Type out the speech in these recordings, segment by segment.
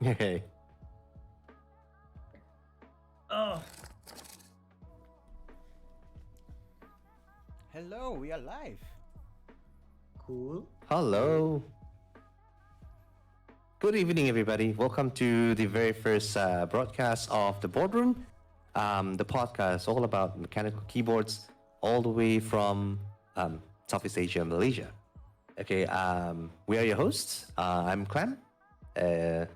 Okay. Oh, Hello, we are live. cool. Hello. Good evening, everybody. Welcome to the very first broadcast of the Boardroom, the podcast all about mechanical keyboards, all the way from Southeast Asia, Malaysia. Okay, we are your hosts. I'm Clem. Uh,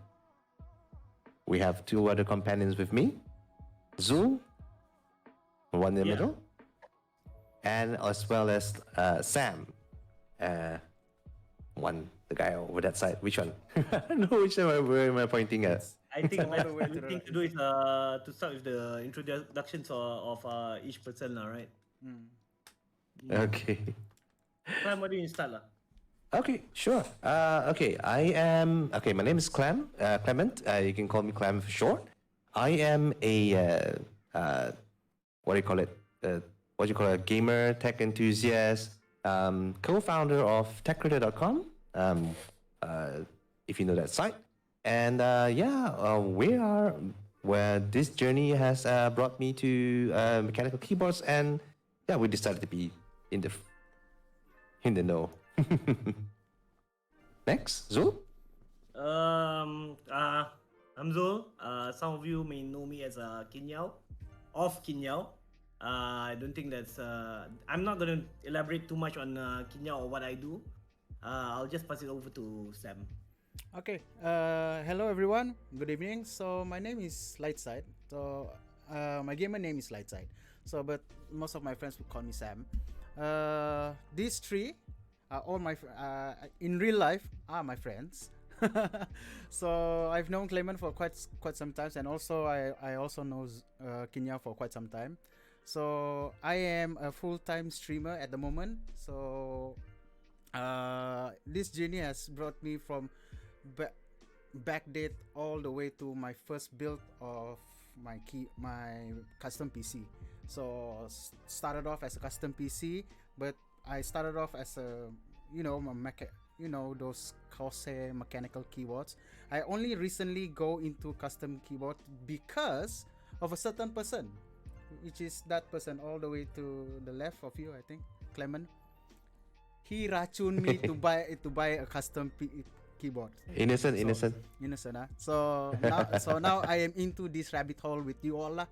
we have two other companions with me, Zul, one in the Yeah. middle, and as well as Sam, uh, one, the guy over that side. Which one? I don't know which one. Where am I pointing at? I think All the way to thing the to do is to start with the introductions of each person, lah, right? Okay. Clam, why don't you start, lah? Okay, sure. Okay, I am. Okay, my name is Clement. You can call me Clem for short. I am a what do you call it? What do you call it? A gamer, tech enthusiast, co-founder of TechCritter.com. If you know that site, and we are where this journey has brought me to mechanical keyboards, and yeah, we decided to be in the know. Next, Zul. Um, uh, I'm Zul. Some of you may know me as Kinyao, of Kinyao. I don't think that's. I'm not gonna elaborate too much on Kinyao or what I do. I'll just pass it over to Sam. Okay. Hello everyone. Good evening. So my name is Lightside. So my gamer name is Lightside. So but most of my friends would call me Sam. These three are all in real life are my friends. So I've known Clement for quite some time, and also I also know Kinya for quite some time. So I am a full-time streamer at the moment. So this journey has brought me from backdate all the way to my first build of my custom PC. So started off as a custom PC, but I started off as a those Corsair mechanical keyboards. I only recently go into custom keyboard because of a certain person, which is that person all the way to the left of you, I think, Clement. He racun me to buy a custom keyboard. Innocent, So, innocent. innocent, huh? So now I am into this rabbit hole with you all, lah.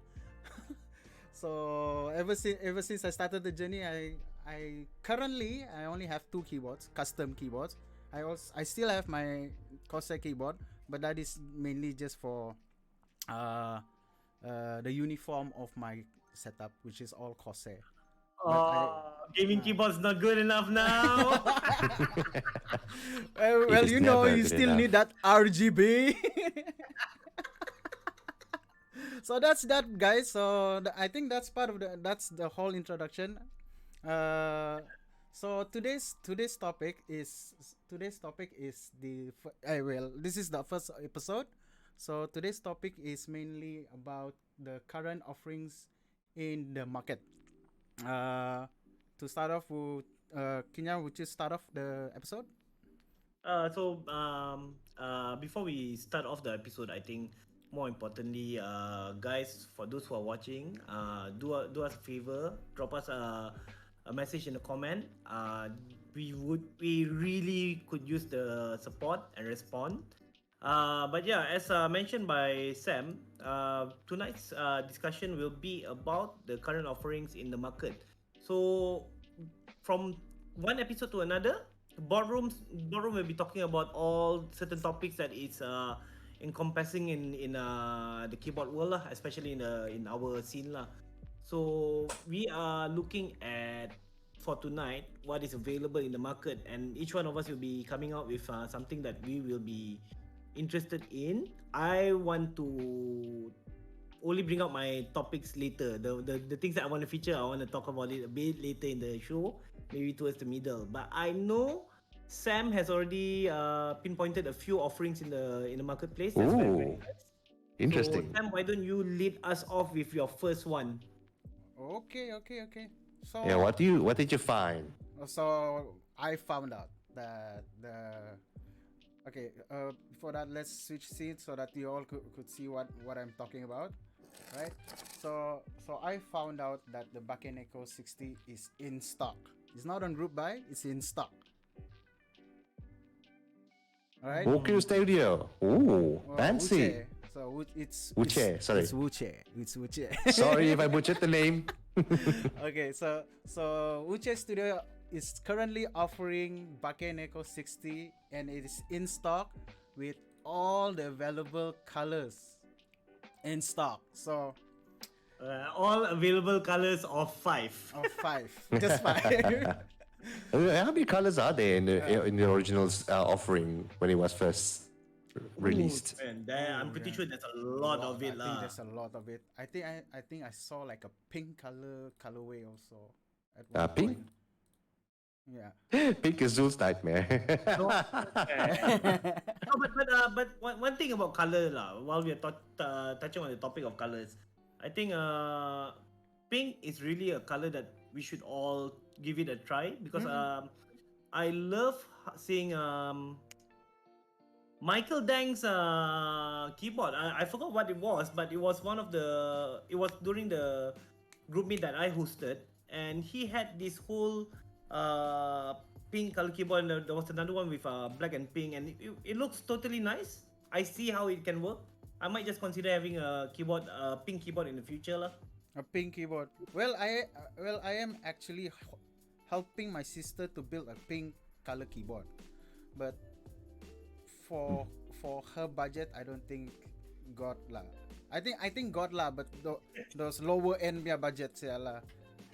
So ever since I started the journey, I currently I only have two keyboards, custom keyboards. I still have my Corsair keyboard, but that is mainly just for the uniform of my setup, which is all Corsair. Gaming keyboard's not good enough now. Well, is you know, never you good still enough. need that RGB. So that's that, guys. So I think that's that's the whole introduction. So today's topic is this is the first episode. So today's topic is mainly about the current offerings in the market. To start off with, Kinya, would you start off the episode? Before we start off the episode, I think more importantly, guys, for those who are watching, do us a favor, drop us a message in the comment. We really could use the support and respond. But yeah, as mentioned by Sam, tonight's discussion will be about the current offerings in the market. So, from one episode to another, boardroom will be talking about all certain topics that is encompassing in the keyboard world lah, especially in our scene lah. So we are looking at for tonight what is available in the market, and each one of us will be coming out with something that we will be interested in. I want to only bring out my topics later. The things that I want to feature, I want to talk about it a bit later in the show, maybe towards the middle. But I know Sam has already pinpointed a few offerings in the marketplace. That's very, very Ooh, nice. interesting. So Sam, why don't you lead us off with your first one? Okay. So Yeah, what did you find? So I found out that Okay. Before that, let's switch scenes so that you all could see what I'm talking about. Right. So I found out that the Bakeneko 60 is in stock. It's not on group buy. It's in stock. All right. Tokyo Studio. Ooh, fancy. Wuche. So it's Wuche, sorry. It's Wuche. It's Wuche. Sorry if I butchered the name. Okay, so Wuche Studio is currently offering Bakeneko 60 and it is in stock with all the available colors in stock. So All available colors of 5. of 5, just 5. How many colors are there in the original's offering when it was first released? And I'm pretty sure there's a lot of it. I think there's a lot of it. I think I saw like a pink colorway also. At one Pink? point. Yeah. Pink is Zul's nightmare. No, but one thing about color while we are touching on the topic of colors, I think pink is really a color that we should all give it a try because I love seeing Michael Dang's keyboard. I forgot what it was, but it was during the group meet that I hosted, and he had this whole pink color keyboard, and there was another one with black and pink, and it looks totally nice. I see how it can work. I might just consider having a pink keyboard in the future lah. A pink keyboard. Well, I am actually helping my sister to build a pink color keyboard, but for her budget, I don't think got lah. I think got lah, but those lower end budgets lah.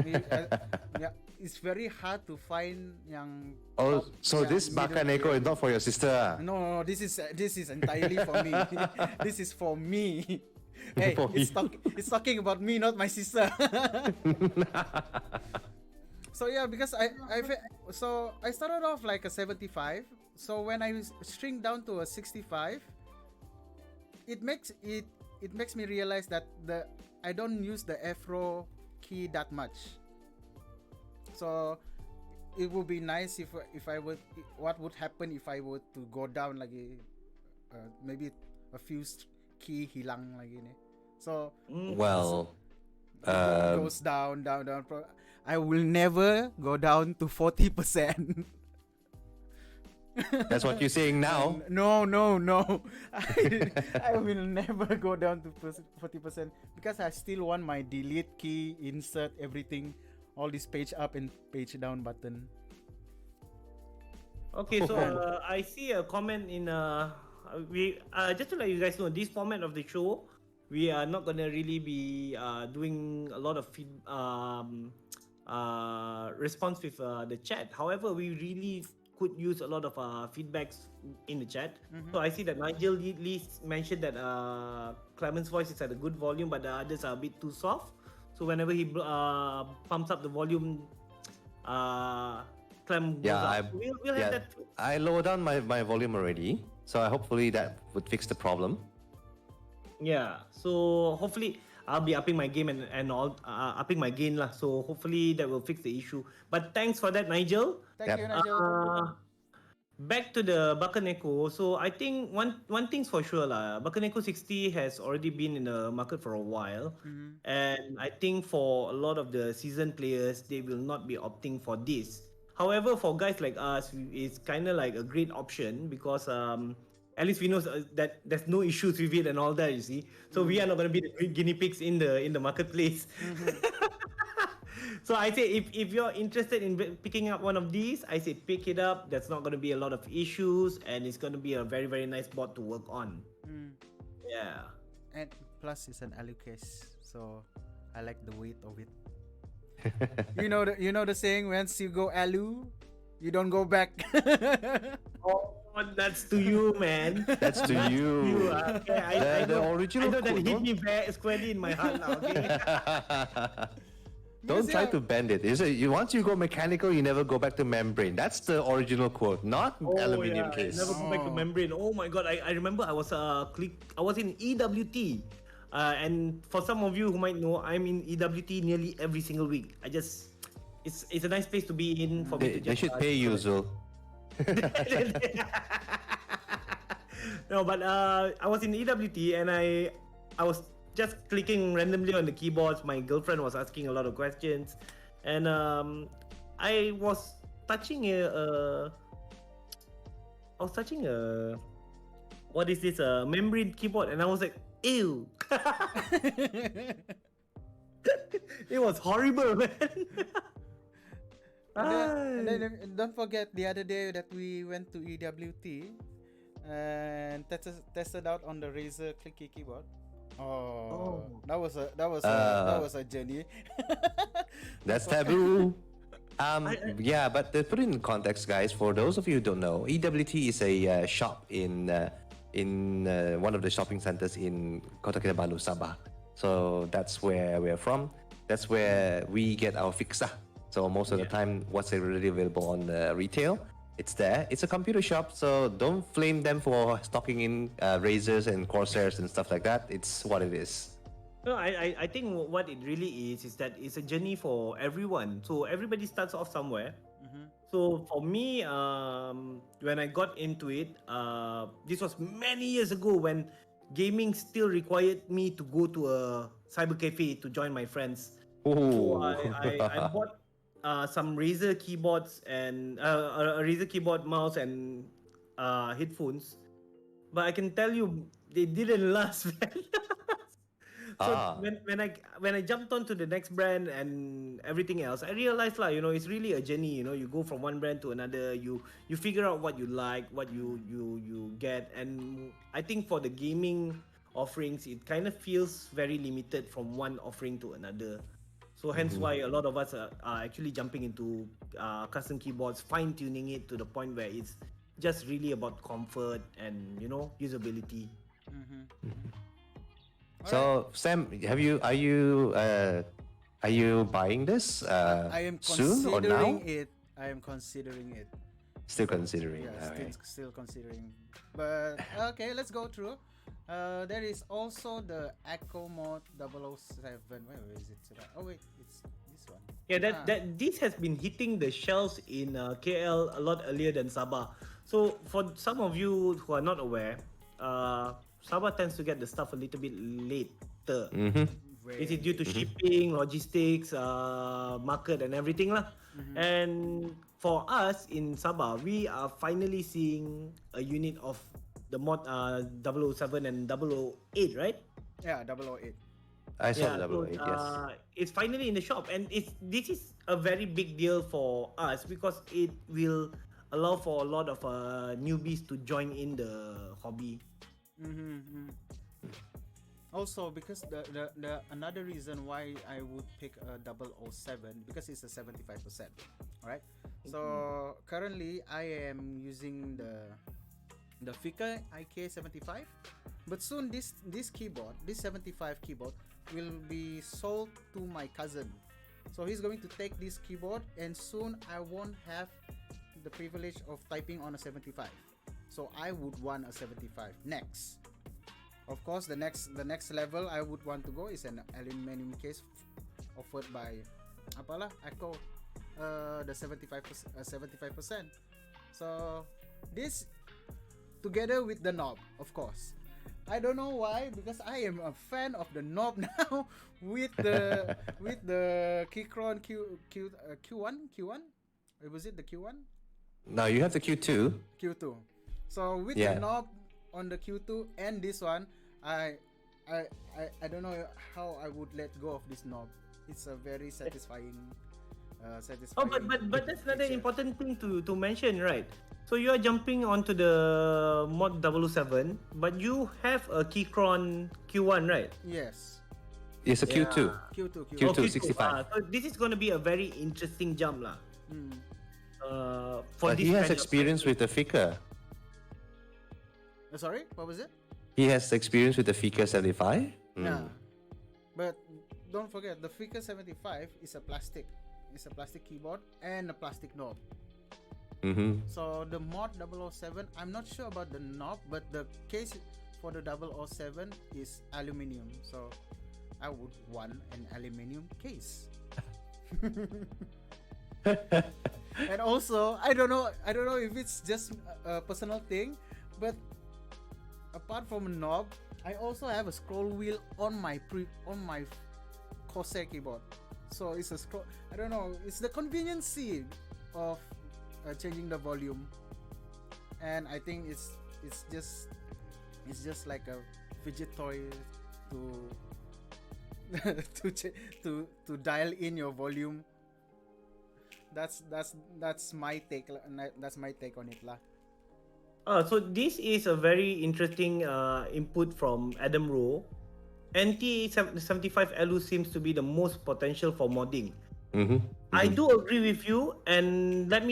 Yeah, it's very hard to find yang. Oh, so this Bakaneko is not for your sister. No, this is entirely for me. This is for me. Hey, For it's talking about me, not my sister. So yeah, because I started off like a 75. So when I shrink down to a 65, it makes me realize that I don't use the Afro key that much. So it would be nice if I would, what would happen if I were to go down like maybe a few key hilang lagi ni. So Well, goes down. I will never go down to 40%. that's what you're saying now. No. I will never go down to 40% because I still want my delete key, insert everything, all this page up and page down button. Okay, so I see a comment in we just to let you guys know, this format of the show, we are not gonna really be doing a lot of response with the chat. However, we really could use a lot of feedbacks in the chat. So I see that Nigel Lee mentioned that Clement's voice is at a good volume, but the others are a bit too soft. So whenever he pumps up the volume, Clem goes up. We'll have that. I lowered down my volume already, so hopefully that would fix the problem. Yeah, so hopefully I'll be upping my game and all upping my gain lah. So hopefully that will fix the issue. But thanks for that, Nigel. Thank you, Nigel. Back to the Bakaneko. So I think one thing's for sure lah. Bakaneko 60 has already been in the market for a while, and I think for a lot of the seasoned players, they will not be opting for this. However, for guys like us, it's kind of like a great option because at least we know that there's no issues with it and all that, you see. So we are not going to be the guinea pigs in the marketplace. So I say if you're interested in picking up one of these, I say pick it up. There's not going to be a lot of issues, and it's going to be a very, very nice board to work on. Yeah. And plus it's an alu case, so I like the weight of it. You know the saying, once you go alu, you don't go back. Oh, that's to you, man. That's to you. Okay, I The know, original I know that quote, hit me squarely in my heart now. Okay. Don't try to bend it. Once you go mechanical, you never go back to membrane. That's the original quote, not aluminium case. Never go back to membrane. Oh my god, I remember I was in EWT. And for some of you who might know, I'm in EWT nearly every single week. It's a nice place to be in for me to just. They should pay you, Zul. No, but I was in EWT and I was just clicking randomly on the keyboards. My girlfriend was asking a lot of questions, and I was touching a what is this, a membrane keyboard, and I was like, ew. It was horrible, man. And then don't forget the other day that we went to EWT and tested out on the Razer clicky keyboard. Oh, that was a journey. That's taboo. Yeah, but to put it in context, guys, for those of you who don't know, EWT is a shop in one of the shopping centers in Kota Kinabalu, Sabah. So that's where we're from. That's where we get our fixa. So most of the time, what's already available on retail, it's there. It's a computer shop, so don't flame them for stocking in Razors and Corsairs and stuff like that. It's what it is. No, I think what it really is that it's a journey for everyone. So everybody starts off somewhere. So for me, when I got into it, this was many years ago when gaming still required me to go to a cyber cafe to join my friends. So Ooh. I bought some Razer keyboards and a Razer keyboard, mouse, and headphones. But I can tell you, they didn't last, man. So when I jumped onto the next brand and everything else, I realized it's really a journey. You go from one brand to another. You figure out what you like, what you get, and I think for the gaming offerings, it kind of feels very limited from one offering to another. So hence why a lot of us are actually jumping into custom keyboards, fine tuning it to the point where it's just really about comfort and usability. So Sam, are you buying this I am soon or now? considering it. I am considering it. Still considering. Yeah, Alright. still considering. But okay, let's go through. There is also the Echo Mode 007. Where is it? Oh wait, it's this one. Yeah, that this has been hitting the shelves in KL a lot earlier than Sabah. So for some of you who are not aware, Sabah tends to get the stuff a little bit later. Is it due to shipping, logistics, market, and everything lah? And for us in Sabah, we are finally seeing a unit of the mod 007 and 008, right? Yeah, 008. I saw Yeah, the 008, yes. it's finally in the shop, and this is a very big deal for us because it will allow for a lot of newbies to join in the hobby. Also, because the another reason why I would pick a 007 because it's a 75%. Alright. So currently I am using the Fika IK75, but soon this keyboard, this 75 keyboard, will be sold to my cousin. So he's going to take this keyboard, and soon I won't have the privilege of typing on a 75. So I would want a 75 next. Of course, the next level I would want to go is an aluminum case offered by Echo, the 75%. So this together with the knob, of course. I don't know why, because I am a fan of the knob now with the Keychron Q1. Was it the Q1? No, you have the Q2. Q2. So with the knob on the Q2 and this one, I don't know how I would let go of this knob. It's a very satisfying. Oh, but that's another important thing to mention, right? So you are jumping onto the mod 007, but you have a Keychron Q1, right? Yes. It's a Q2. Q2 65. So this is going to be a very interesting jump lah. For But this he has kind of experience with the Fika. Sorry, what was it? He has experience with the Fika 75. Yeah. But don't forget, the Fika 75 is a plastic. It's a plastic keyboard and a plastic knob. So the mod 007, I'm not sure about the knob, but the case for the 007 is aluminium. So I would want an aluminium case. And also, I don't know if it's just a personal thing, but apart from a knob, I also have a scroll wheel on my Corsair keyboard. So it's a scroll. I don't know. It's the conveniency of changing the volume, and I think it's just like a fidget toy to to dial in your volume. That's my take. That's my take on it lah. So this is a very interesting input from Adam Rowe. NT75 LU seems to be the most potential for modding. I do agree with you, and let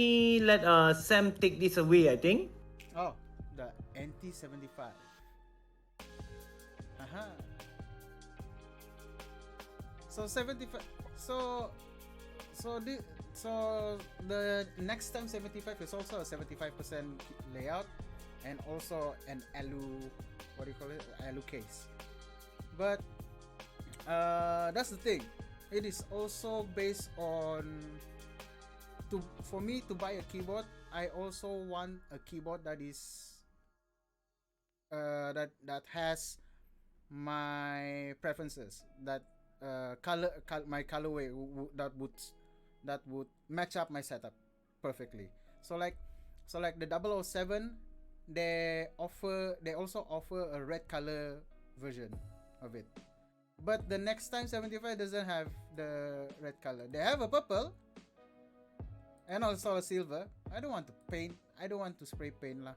Sam take this away, I think. Oh, the NT75. Haha. So 75. So the next time 75 is also a 75% layout and also an alu, what do you call it, alu case. But that's the thing. It is also based on for me to buy a keyboard. I also want a keyboard that is that has my preferences, that my colorway that would match up my setup perfectly. So like the 007, they also offer a red color version of it. But the next time 75 doesn't have the red color. They have a purple and also a silver. I don't want to paint. I don't want to spray paint lah.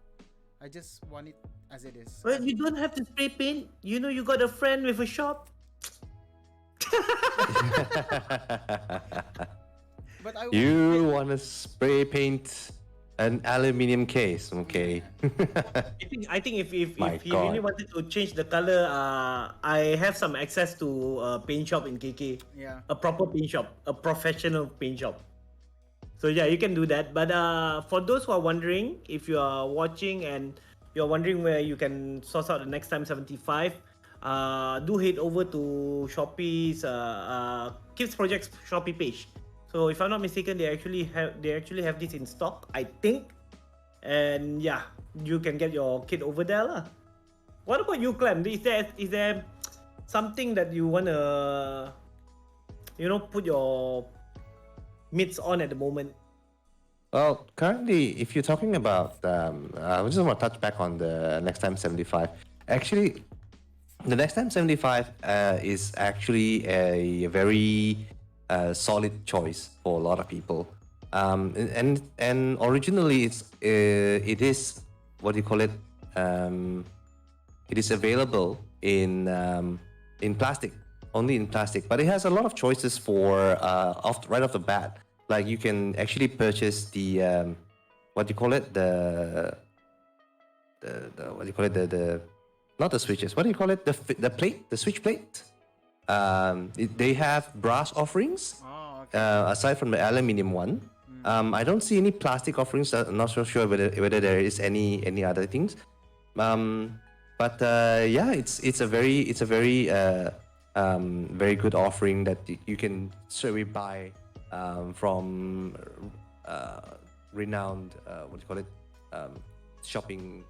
I just want it as it is. Well, you don't have to spray paint. You know, you got a friend with a shop. But You want to spray paint an aluminium case, okay? I think if My he really God. wanted to change the color, I have some access to a paint shop in KK. Yeah. A proper paint shop, a professional paint shop. So yeah, you can do that. But for those who are wondering, if you are watching and you're wondering where you can source out the next time 75, do head over to Shopee's Kids Projects Shopee page. So if I'm not mistaken, they actually have this in stock, I think. And yeah, you can get your kit over there lah. What about you, Clem? Is there something that you wanna put your mitts on at the moment? Well, currently, if you're talking about, I just want to touch back on the Next Time 75. Actually, the Next Time 75 is actually a very solid choice for a lot of people. And originally, it is what do you call it? It is available in plastic, only in plastic, but it has a lot of choices for right off the bat. Like you can actually purchase the what do you call it? The what do you call it? The not the switches. What do you call it? The plate, the switch plate. They have brass offerings. Oh, okay. Aside from the aluminium one. I don't see any plastic offerings. I'm not so sure whether there is any other things. But yeah, it's a very very good offering that you can straight away buy from renowned what do you call it, shopping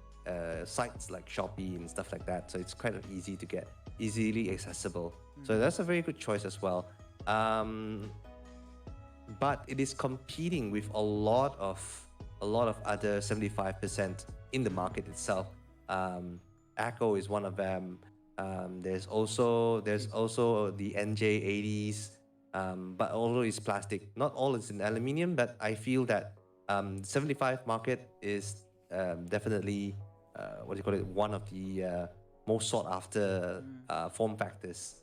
sites like Shopee and stuff like that. So it's kind of easy to get, easily accessible. So that's a very good choice as well. But it is competing with a lot of other 75% in the market itself. Echo is one of them. There's also the NJ80s, but although it's plastic, not all is in aluminium. But I feel that 75 market is definitely what do you call it, one of the most sought after form factors.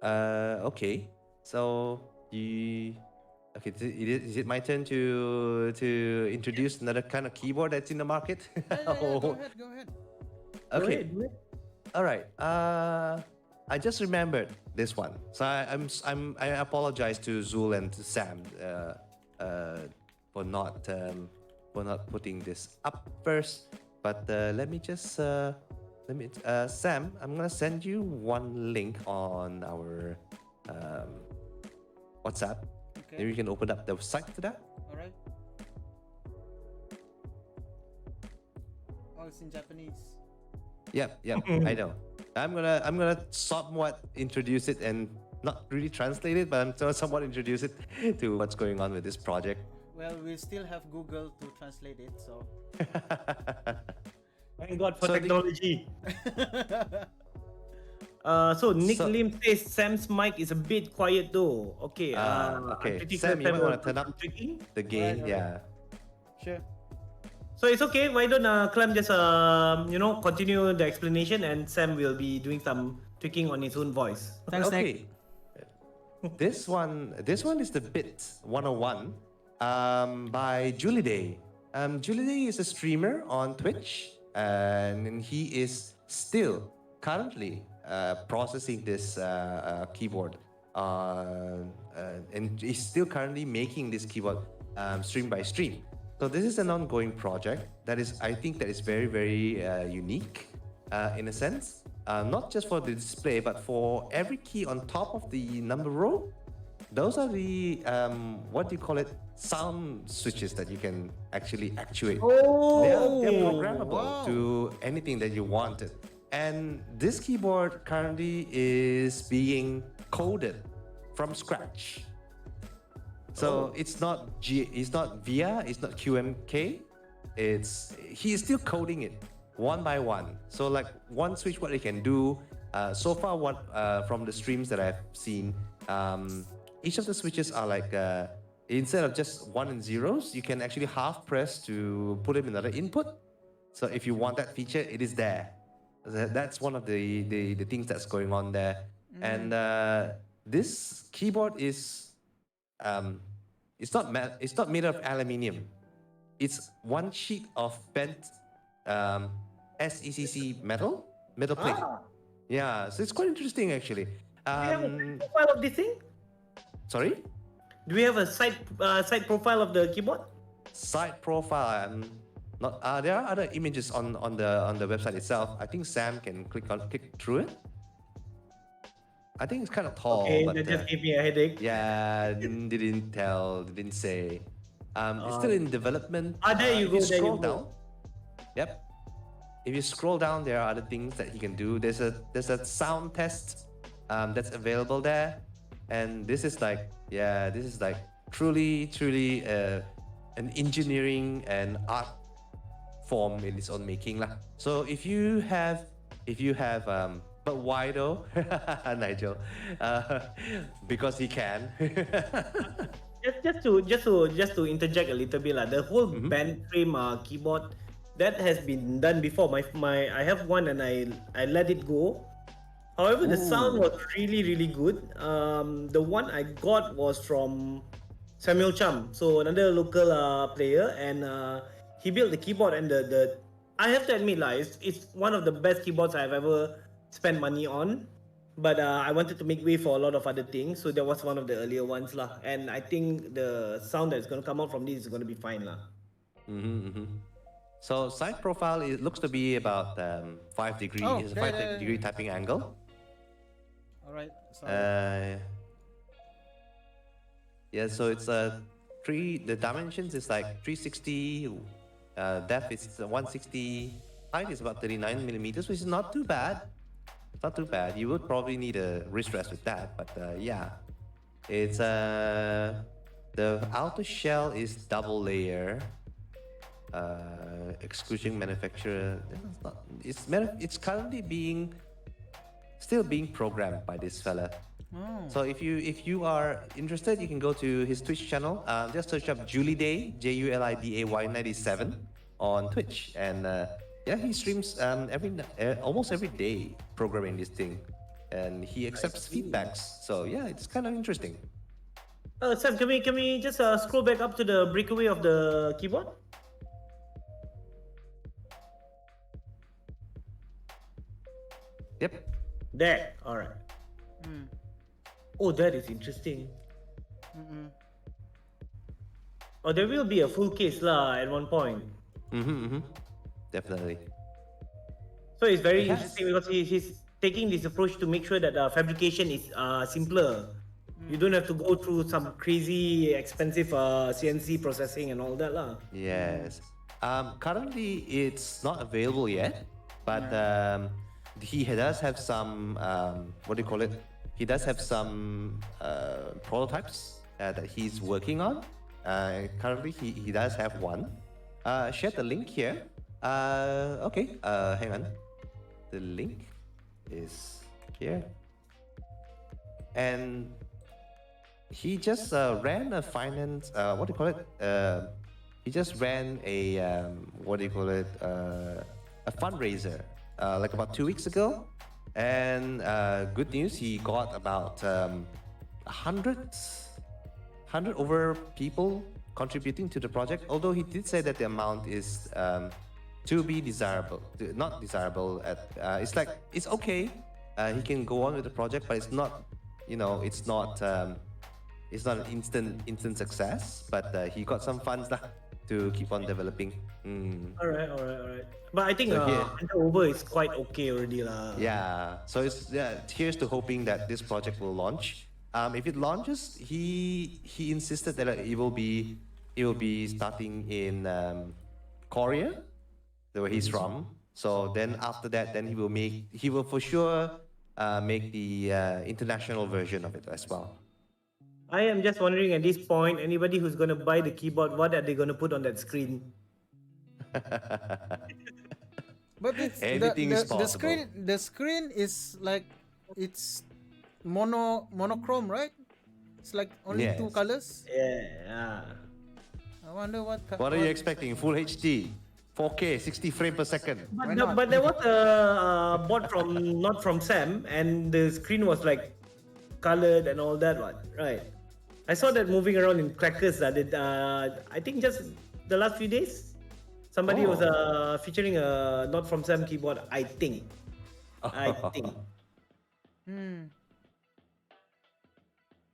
Okay. So is it my turn to introduce another kind of keyboard that's in the market? Go ahead. Okay. All right. I just remembered this one. So I apologize to Zul and to Sam for not putting this up first. But let me Sam, I'm gonna send you one link on our WhatsApp. Okay. Maybe you can open up the site to that. All right. Oh, it's in Japanese. Yep, I know. I'm gonna somewhat introduce it and not really translate it, but I'm gonna somewhat introduce it to what's going on with this project. Well, we still have Google to translate it, so. Thank God for So the- technology. So Nick So- Lim says Sam's mic is a bit quiet though. Okay. Okay. I'm pretty Sam, sure you might Sam wanna will turn do up some tweaking. the gain. Alright, Yeah. Sure. So it's okay. Why don't Clem just continue the explanation, and Sam will be doing some tweaking on his own voice. Thanks, Nick. Okay. This one is the Bit 101 by Julie Day. Julie Day is a streamer on Twitch, and he is still currently processing this keyboard, and he's still currently making this keyboard stream by stream. So this is an ongoing project that is, I think, that is very, very unique in a sense. Not just for the display, but for every key on top of the number row. Those are the what do you call it? Sound switches that you can actually actuate. They're programmable wow. to anything that you wanted. And this keyboard currently is being coded from scratch. So it's not VIA, it's not QMK. He is still coding it one by one. So like one switch, what it can do. So far, from the streams that I've seen, each of the switches are like instead of just 1 and 0s, you can actually half press to put in another input. So if you want that feature, it is there. That's one of the things that's going on there. And this keyboard is it's not made of aluminium. It's one sheet of bent SECC metal plate. Yeah, so it's quite interesting actually. Do we have a side profile of this thing? Sorry? Do we have a side profile of the keyboard? Side profile. Not. There are other images on the website itself. I think Sam can click through it. I think it's kind of tall. Okay, but, that just gave me a headache. Yeah, didn't say. It's still in development. There you If go. you There scroll you down. go. Yep. If you scroll down, there are other things that you can do. There's a sound test that's available there, and this is like truly an engineering and art form in its own making lah. So if you have but why though, Nigel? Because he can. Just to interject a little bit lah. The whole band frame keyboard that has been done before. I have one and I let it go. However, the sound was really good. The one I got was from Samuel Cham, so another local player, and he built the keyboard, and the I have to admit lah, it's one of the best keyboards I've ever spent money on. But I wanted to make way for a lot of other things, so that was one of the earlier ones lah. And I think the sound that's gonna come out from this is gonna be fine lah. So side profile, it looks to be about 5 degrees. Oh, It's a 5 degree typing angle. All right. So Yeah, so it's the dimensions is like 360, depth is 160, height is about 39 millimeters, which is not too bad. It's not too bad. You would probably need a wrist rest with that, but yeah, it's the outer shell is double layer. Exclusion manufacturer. It's currently still being programmed by this fella. So if you are interested, you can go to his Twitch channel. Just search up Julie Day, JULIDAY 97 on Twitch, and yeah, he streams almost every day programming this thing, and he accepts feedbacks. So yeah, it's kind of interesting. Sam, can we just scroll back up to the breakaway of the keyboard? Yep. There. All right. Oh, that is interesting. Oh, there will be a full case lah at one point. Definitely. So it's very Yes. interesting because he's taking this approach to make sure that fabrication is simpler. You don't have to go through some crazy expensive CNC processing and all that lah. Yes. Currently, it's not available yet, but he does have some what do you call it? He does have some prototypes that he's working on. Currently, he does have one. Share the link here. Okay. Hang on. The link is here, and he just ran a finance. What do you call it? He just ran a what do you call it? A fundraiser like about 2 weeks ago, and good news, he got about 100 over people contributing to the project. Although he did say that the amount is to be desirable, not desirable. It's like it's okay. He can go on with the project, but it's not. It's not. It's not an instant success, but he got some funds lah to keep on developing. All right. But I think So here- over is quite okay already lah. Yeah. So here's to hoping that this project will launch. If it launches, he insisted that it will be starting in Korea, where he's from. So then after that, then he will for sure make the international version of it as well. I am just wondering at this point, anybody who's going to buy the keyboard, what are they going to put on that screen? But it's, Anything is the screen is like it's monochrome, right? It's like only two Yes. colors. Yeah. I wonder what. What are you expecting? Full HD, 4K, 60 frames per second. Why not? But there was a bot not from Sam, and the screen was like colored and all that one, right? I saw that moving around in Crackers. I think just the last few days, somebody was featuring a not from Sam keyboard. I think.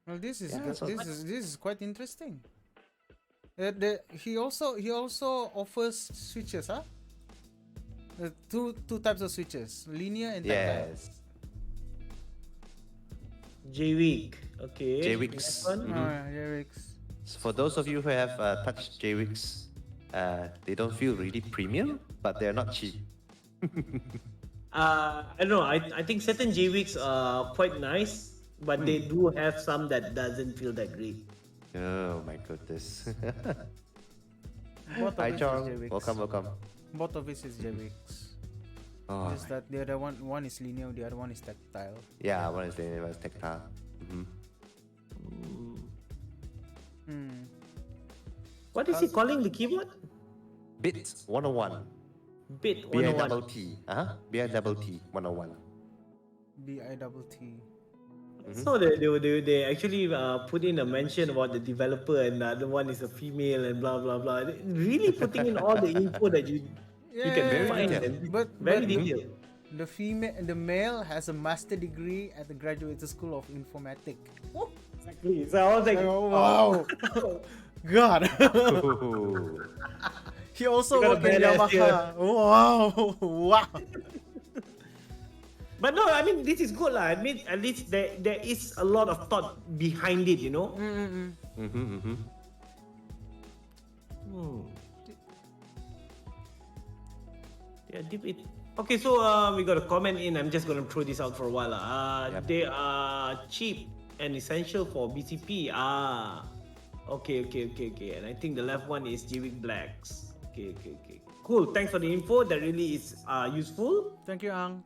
Well, this is Yeah, so- this is quite interesting. He also offers switches, huh? Two types of switches, linear and tactile. Yes. JWeek. Okay. JWeeks. Next one. Lyrics. So for those of you who have touched JWix, they don't feel really premium, but they're not cheap. I don't know. I think certain JWeeks are quite nice, but they do have some that doesn't feel that great. Oh my goodness. Both of Hi it is Chong, JWix. welcome. Both of it is JWix. Oh, Just that the other one is linear, the other one is tactile. yeah, one is linear, one is tactile. What is he calling the keyboard? Bit 101. Bit B-I 101. double T. B-I double T 101. BITT. So they actually put in a mention about the developer and the other one is a female and blah blah blah. Really putting in all the info that you can Very find. detailed. And But very detailed. the male has a master degree at the Graduate School of Informatics. Exactly. So I was like, Oh, wow. God. Ooh. He also You got a worked in badass Yamaha. Wow. Wow. but no, I mean this is good lah. I mean at least there is a lot of thought behind it, you know. Yeah, deep it. Okay, so we got a comment in. I'm just gonna throw this out for a while. Yep. They are cheap and essential for BCP. Okay. And I think the left one is JWeek Blacks. Okay. Cool. Thanks for the info. That really is useful. Thank you, Ang.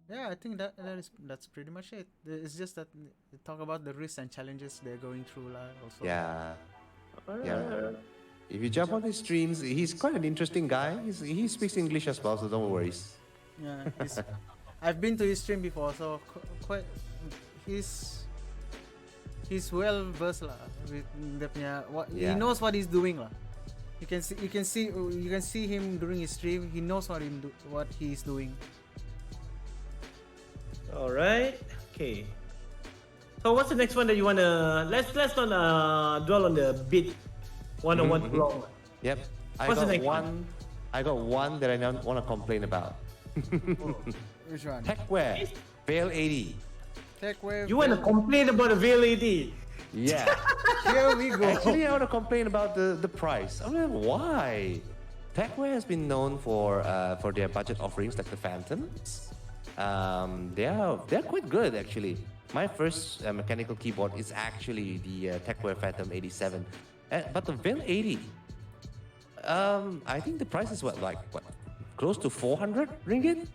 Yeah, I think that's pretty much it. It's just that they talk about the risks and challenges they're going through, also. Yeah. Alright. Yeah. If you jump on his streams, he's quite an interesting guy. He speaks English as well, so don't worry. Yeah, I've been to his stream before, so quite he's well versed lah. With dia punya, he Yeah. knows what he's doing lah. You can see him during his stream. He knows what he's doing. Alright. Okay. So what's the next one that you wanna? Let's not dwell on the bit 101 wrong. Yep. What's the next one? I got one that I don't want to complain about. Which one? Techwear, Veil 80. TechWave. You wanna complain about a Veil 80? Yeah. Here we go. Actually, I want to complain about the price. I'm like, why? Techware has been known for their budget offerings like the Phantoms. They're quite good actually. My first mechanical keyboard is actually the Techware Phantom 87, but the Veil 80. I think the price is what close to 400 ringgit.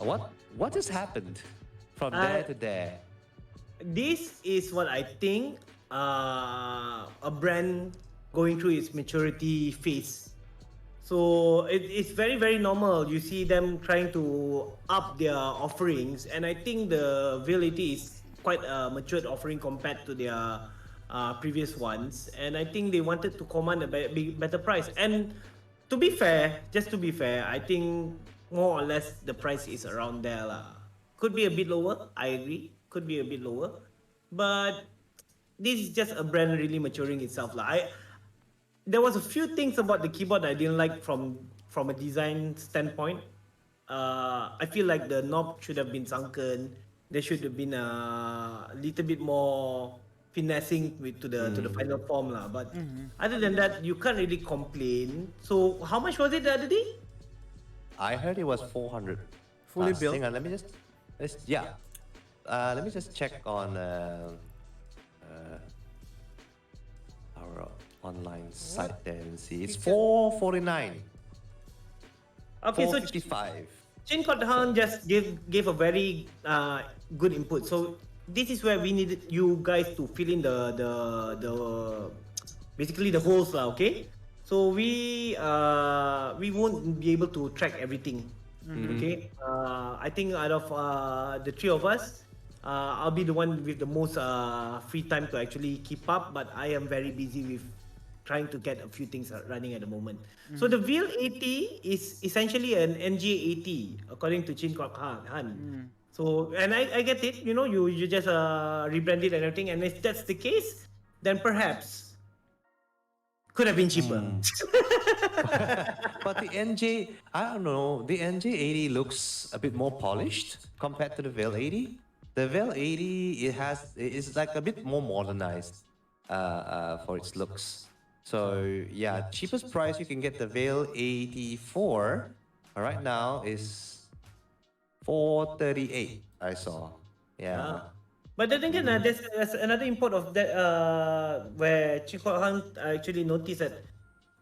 What has happened from there to there? This is what I think a brand going through its maturity phase. So it's very, very normal. You see them trying to up their offerings, and I think the Veility is quite a matured offering compared to their previous ones. And I think they wanted to command a better price. And to be fair, just to be fair, I think more or less the price is around there lah. Could be a bit lower. I agree. Could be a bit lower, but this is just a brand really maturing itself lah. There was a few things about the keyboard I didn't like from a design standpoint. I feel like the knob should have been sunken. There should have been a little bit more finessing to the final form lah. But other than that, you can't really complain. So how much was it the other day? I heard it was 400. Fully plus. built? Hang on, let me just check on our online site there and see. It's 449. Okay, so 455. Chin Kot Han just gave a very good input. So this is where we needed you guys to fill in the basically the holes lah. Okay, so we won't be able to track everything. Okay, I think out of the three of us, I'll be the one with the most free time to actually keep up. But I am very busy with trying to get a few things running at the moment. So the Veil 80 is essentially an NJ80 according to Chin Kwok Han. So, and I get it, you know, you just rebrand it and everything, and if that's the case, then perhaps could have been cheaper. But the NJ, I don't know, the NJ80 looks a bit more polished compared to the Veil 80. The Veil 80, it's like a bit more modernized for its looks. So yeah, cheapest price you can get the Veil 84 right now is 438. I saw. Yeah. But then again, there's another import of that where Chin Kwok Han actually noticed that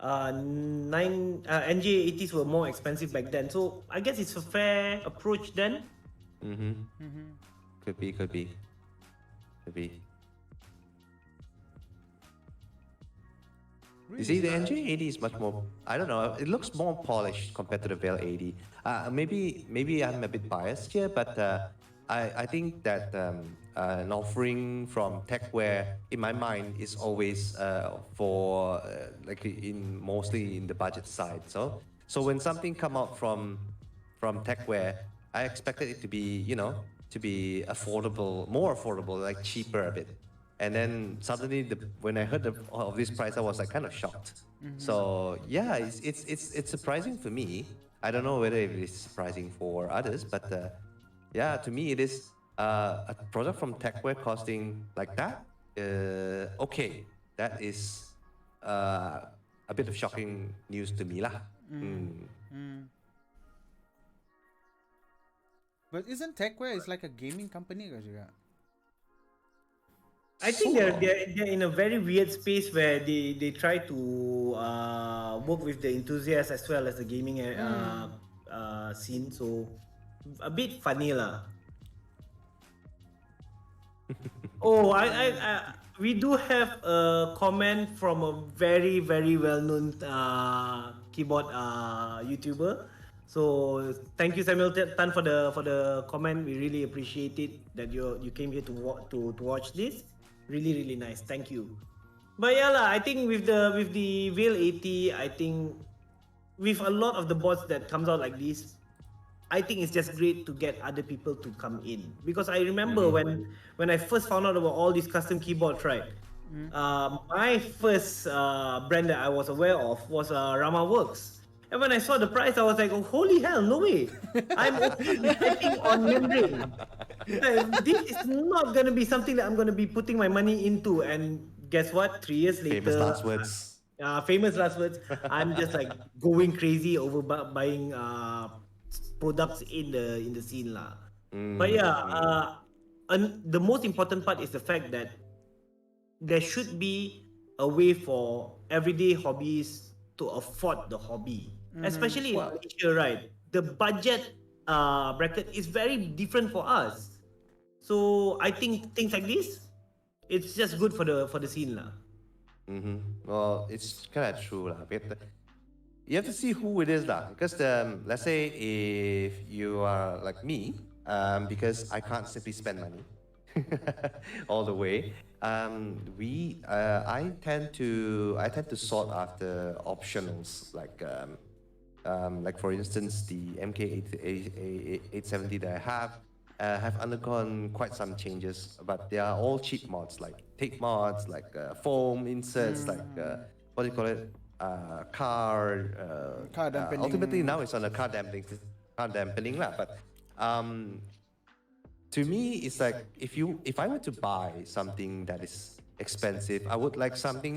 NJ80s were more expensive back then. So I guess it's a fair approach then. Could be. You see, the NJ80 is much more, I don't know, it looks more polished compared to the Veil 80. Maybe I'm a bit biased here, but I think that an offering from Techware, in my mind, is always for mostly in the budget side. So when something come out from Techware, I expected it to be, to be affordable, more affordable, like cheaper a bit. And then suddenly, when I heard of this price, I was like kind of shocked. So yeah, it's surprising for me. I don't know whether it is surprising for others, but yeah, to me it is a product from Techware costing like that. Okay, that is a bit of shocking news to me lah. But isn't Techware is like a gaming company ke juga? I think they're in a very weird space where they try to work with the enthusiasts as well as the gaming scene. So a bit funny lah. Oh, we do have a comment from a very, very well-known keyboard YouTuber. So thank you, Samuel Tan, for the comment. We really appreciate it that you came here to watch this. Really, really nice. Thank you. But yeah lah, I think with the Veil 80, I think with a lot of the bots that comes out like this, I think it's just great to get other people to come in. Because I remember when I first found out about all these custom keyboards, right? My first brand that I was aware of was Rama Works. And when I saw the price, I was like, oh, holy hell, no way. I'm typing on membrane. This is not gonna be something that I'm gonna be putting my money into. And guess what? 3 years Famous later, last words. famous last words. I'm just like going crazy over buying products in the scene lah. But yeah, and the most important part is the fact that there should be a way for everyday hobbies to afford the hobby, especially in Well- Malaysia, right? The budget bracket is very different for us. So I think things like this, it's just good for the scene lah. Well, it's kind of true lah. But you have to see who it is lah. Because let's say if you are like me, because I can't simply spend money all the way. I tend to sort after optionals like for instance the MK870 that I have undergone quite some changes, but they are all cheap mods like tape mods, like foam inserts, like what do you call it? Car dampening. Ultimately now it's on a car dampening lah. But to me, it's like if I were to buy something that is expensive, I would like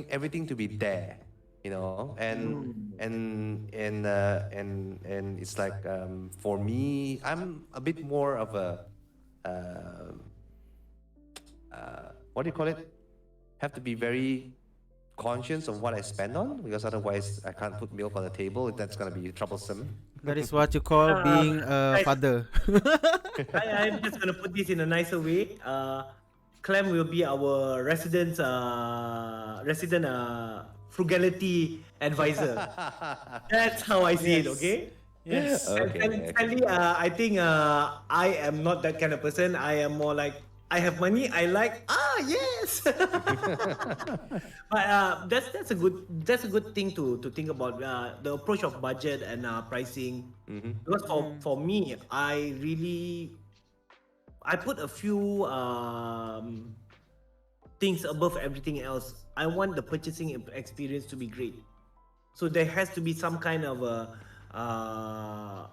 everything to be there, you know, and it's like for me, I'm a bit more of a what do you call it? Have to be very conscious of what I spend on, because otherwise I can't put milk on the table. That's gonna be troublesome. That is what you call being a I- father. I'm just gonna put this in a nicer way. Clem will be our resident frugality advisor. That's how I see it. Yes. Okay. Yes. Okay, And okay. sadly, I think I am not that kind of person. I am more like I have money. I like yes. But that's a good thing to think about the approach of budget and pricing. Because for me, I put a few things above everything else. I want the purchasing experience to be great. So there has to be some kind of a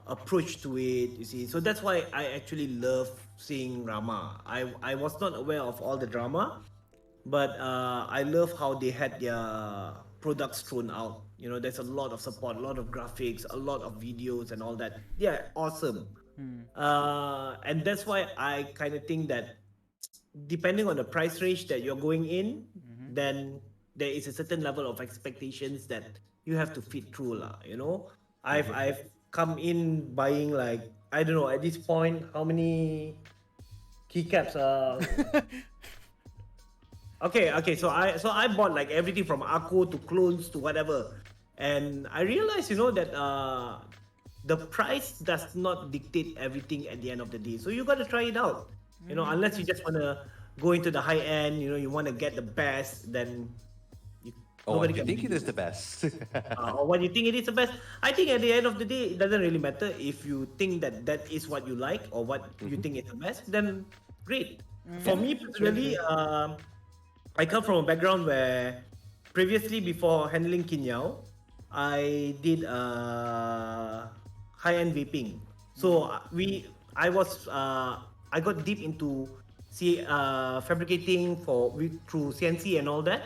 approach to it, you see. So that's why I actually love seeing Rama. I was not aware of all the drama, but I love how they had their products thrown out. You know, there's a lot of support, a lot of graphics, a lot of videos and all that. Yeah, awesome. And that's why I kind of think that depending on the price range that you're going in, then there is a certain level of expectations that you have to fit through lah. You know, I've come in buying like I don't know at this point how many keycaps are. Okay. So I bought like everything from Akko to clones to whatever, and I realized that the price does not dictate everything at the end of the day. So you got to try it out. Unless you just want to go into the high end, you want to get the best, then Or nobody you can think it beat is the best. or what you think it is the best. I think at the end of the day, it doesn't really matter if you think that that is what you like or what you think is the best. Then great. For me personally, I come from a background where previously before handling Kinyao, I did high-end vaping. So I got deep into fabricating through CNC and all that.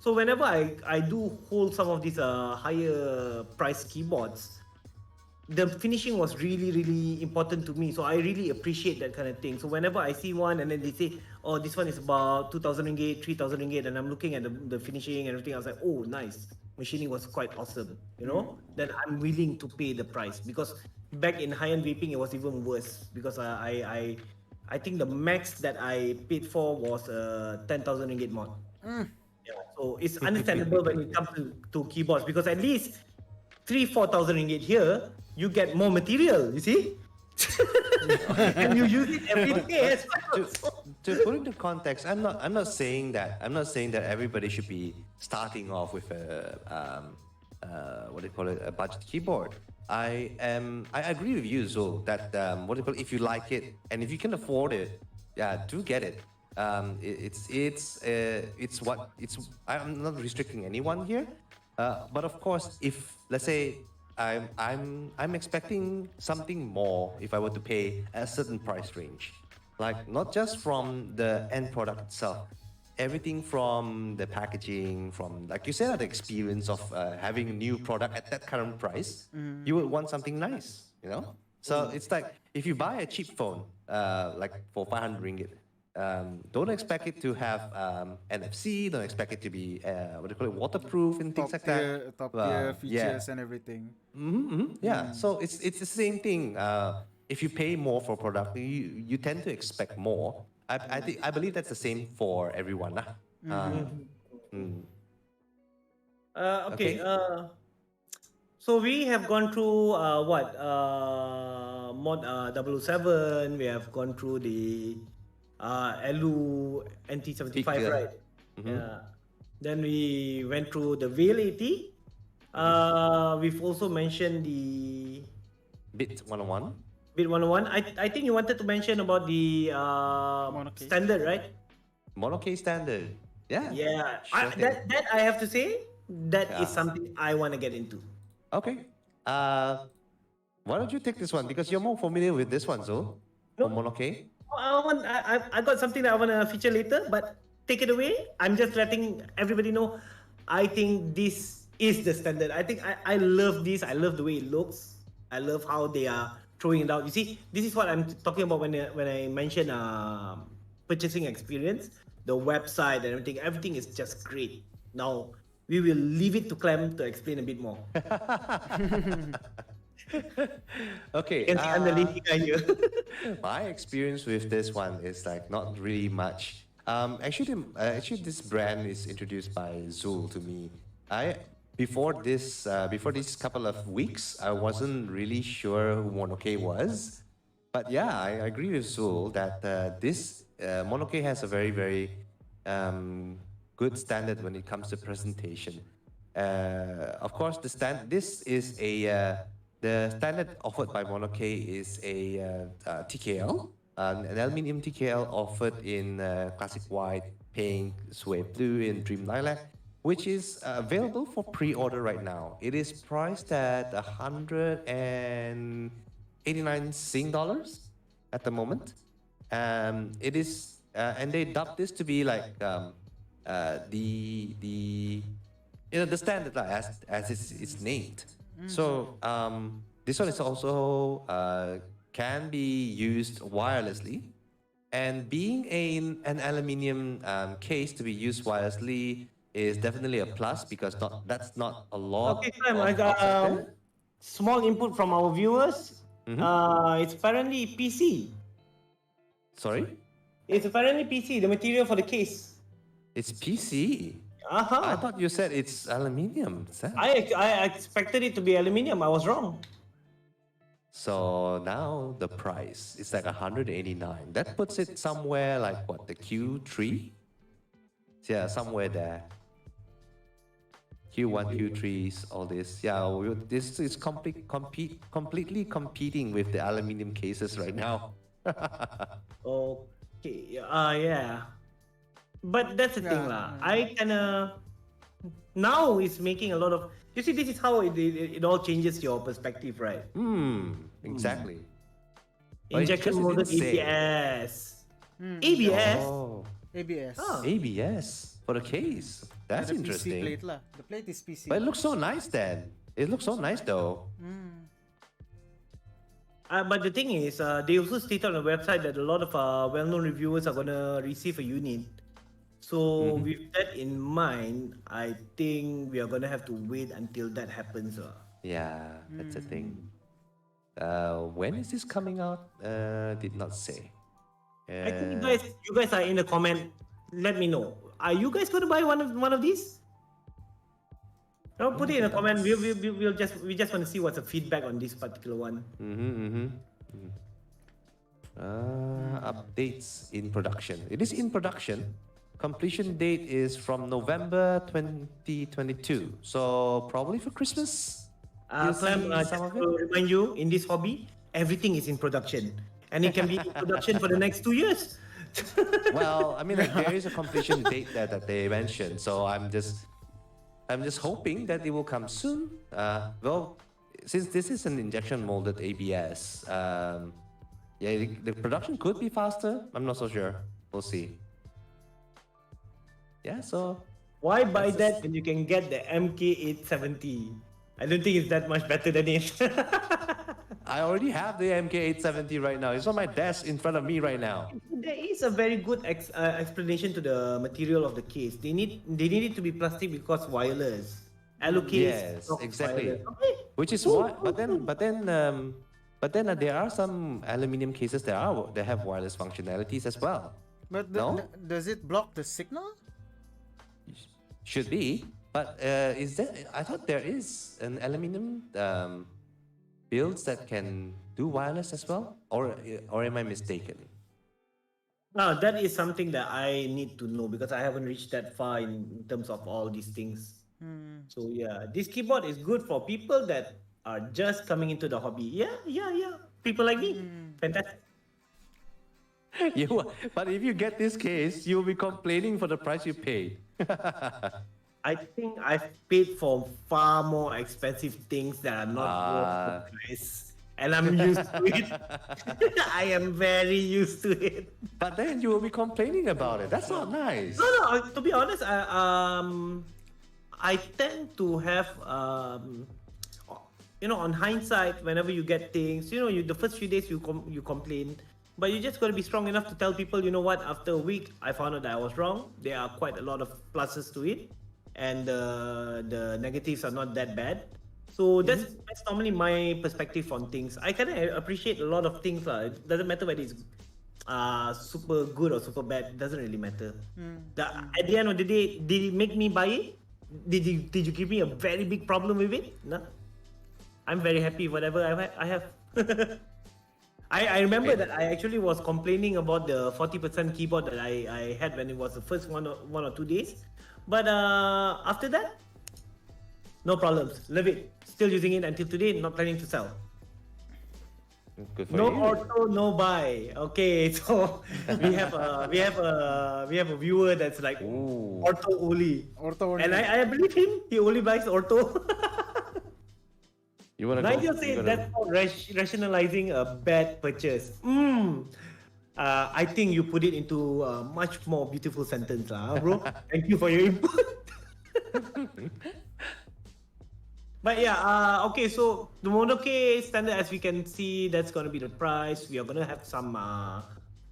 So whenever I do hold some of these higher price keyboards, the finishing was really, really important to me. So I really appreciate that kind of thing. So whenever I see one and then they say, oh, this one is about 2,000 ringgit, 3,000 ringgit, and I'm looking at the finishing and everything, I was like, oh, nice. Machining was quite awesome, Then I'm willing to pay the price, because back in high-end vaping, it was even worse, because I think the max that I paid for was a 10,000 ringgit mod. Yeah, so it's understandable when it comes to keyboards, because at least 3,000-4,000 ringgit here, you get more material, you see? And you use it every day as well. To put into context, I'm not saying that everybody should be starting off with a what do you call it, a budget keyboard. I agree with you, Zul, that what do you call it, if you like it and if you can afford it, yeah, do get it. I'm not restricting anyone here, but of course, if let's say I'm expecting something more if I were to pay a certain price range. Like not just from the end product itself, everything from the packaging, from like you said, the experience of having a new product at that current price, you would want something nice, you know. So it's like if you buy a cheap phone, like for 500 ringgit, don't expect it to have NFC. Don't expect it to be what do you call it, waterproof and things like that. top tier Yeah, features and everything. yeah. So it's the same thing. If you pay more for product, you tend to expect more. I believe that's the same for everyone, lah. Mm, Okay. okay. So we have gone through what mod 007. We have gone through the LU NT75, Speaker. right? Yeah. Then we went through the VL80. We've also mentioned the Bit 101. Bit 101. I think you wanted to mention about the Monocase. standard, right? Mono K standard. Yeah. Yeah. Sure thing. That I have to say that is Yeah. something I want to get into. Okay. Why don't you take this one because you're more familiar with this one, so No. for Mono K. I got something that I want to feature later, but take it away. I'm just letting everybody know. I think this is the standard. I think I love this. I love the way it looks. I love how they are throwing it out. You see, this is what I'm talking about when I mention purchasing experience, the website and everything. Everything is just great. Now we will leave it to Clem to explain a bit more. Okay. You can see I'm the lazy guy here. My experience with this one is like not really much. Actually, this brand is introduced by Zul to me. I before these couple of weeks, I wasn't really sure who Monoke was, but yeah, I agree with Zul that this Monoke has a very good standard when it comes to presentation. Of course, this is the standard offered by Monoke is a TKL, an aluminium TKL offered in classic white, pink, suede blue, and dream lilac, which is available for pre-order right now. It is priced at 189 Sing dollars at the moment. It is, and they dubbed this to be like the the standard as it's named. So this one is also can be used wirelessly, and being an aluminium case to be used wirelessly is definitely a plus because that's not a lot Okay, Clem, I of got apps out there. small input from our viewers. It's apparently PC. Sorry, It's apparently PC, the material for the case. it's PC. I Uh-huh. thought you said it's aluminium. Sam. I expected it to be aluminium. I was wrong. So now the price is like 189. That puts it somewhere like what, the Q3? Yeah, somewhere there. Q1, Q3s, all this. Yeah, this is completely competing with the aluminium cases right now. Okay. Yeah. But that's the thing, lah. I kinda now it's making a lot of. You see, this is how it all changes your perspective, right? Exactly. But Injection it molded didn't say. ABS. ABS. Oh, ABS. Oh. ABS for the case. That's The PC interesting. plate lah. The plate is PC. But it looks so nice then. It looks so nice though. But the thing is, they also stated on the website that a lot of well-known reviewers are gonna receive a unit. So with that in mind, I think we are gonna have to wait until that happens. Yeah, that's the thing. When is this coming out? Did not say. I think you guys are in the comment. Let me know. Are you guys gonna buy one of these? No, put it in a comment. We just want to see what's the feedback on this particular one. Updates in production. It is in production. Completion date is from November 2022. So probably for Christmas. You'll Clem, see just some of to it. remind you, in this hobby, everything is in production, and it can be in production for the next 2 years. Well, I mean, like, there is a completion date there that they mentioned. So I'm just hoping that it will come soon. Well, since this is an injection molded ABS, Yeah, the production could be faster. I'm not so sure. We'll see. Yeah, so Why buy That's that just- when you can get the MK870? I don't think it's that much better than it. I already have the MK870 right now. It's on my desk in front of me right now. There is a very good explanation to the material of the case. They need it to be plastic because wireless. Allocate Yes, stock exactly. wireless. Okay. Which is Cool, why, cool, cool. but then there are some aluminium cases that have wireless functionalities as well. But No, does it block the signal? should be. But is there? I thought there is an aluminium builds that can do wireless as well, or am I mistaken? That is something that I need to know because I haven't reached that far in terms of all these things. So yeah, this keyboard is good for people that are just coming into the hobby. Yeah, yeah, yeah. People like me. Fantastic. But if you get this case, you'll be complaining for the price you paid. I think I've paid for far more expensive things that are not worth the Ah. price. And I'm used to it. I am very used to it. But then you will be complaining about it. That's not nice. No, to be honest, I tend to have on hindsight, whenever you get things, the first few days you complain, but you just got to be strong enough to tell people, you know what? After a week, I found out that I was wrong. There are quite a lot of pluses to it, and the negatives are not that bad. So that's normally my perspective on things. I kind of appreciate a lot of things. It doesn't matter whether it's super good or super bad. It doesn't really matter. At the end of the day, did it make me buy it? Did you give me a very big problem with it? No. I'm very happy with whatever I have. I remember that I actually was complaining about the 40% keyboard that I had when it was the first one or 2 days. But after that, no problems. Love it. Still using it until today. Not planning to sell. Good for No you. auto, no buy. Okay, so we have a viewer that's like Ooh. ortho only. Ortho only. And I believe him. He only buys ortho. You wanna Nigel go? said that's called rationalizing a bad purchase. I think you put it into a much more beautiful sentence, bro. Thank you for your input. But yeah, okay, so the Monoke standard, as we can see, that's gonna be the price. We are gonna have some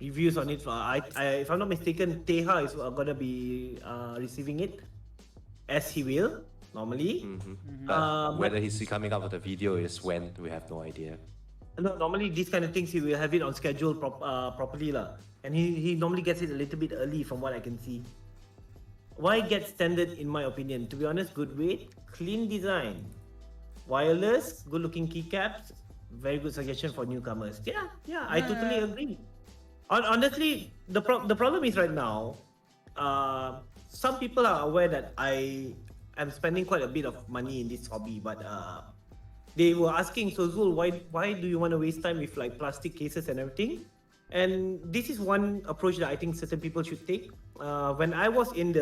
reviews on it. If I'm not mistaken, Teha is gonna be receiving it, as he will normally. But whether he's coming up with a video is when we have no idea. No, normally these kind of things he will have it on schedule properly lah. And he normally gets it a little bit early from what I can see. Why get standard in my opinion? To be honest, good weight, clean design, wireless, good looking keycaps, very good suggestion for newcomers. Yeah, I totally agree. Honestly, the problem is right now, some people are aware that I am spending quite a bit of money in this hobby, but they were asking, so Zul, why do you want to waste time with like plastic cases and everything? And this is one approach that I think certain people should take. When I was in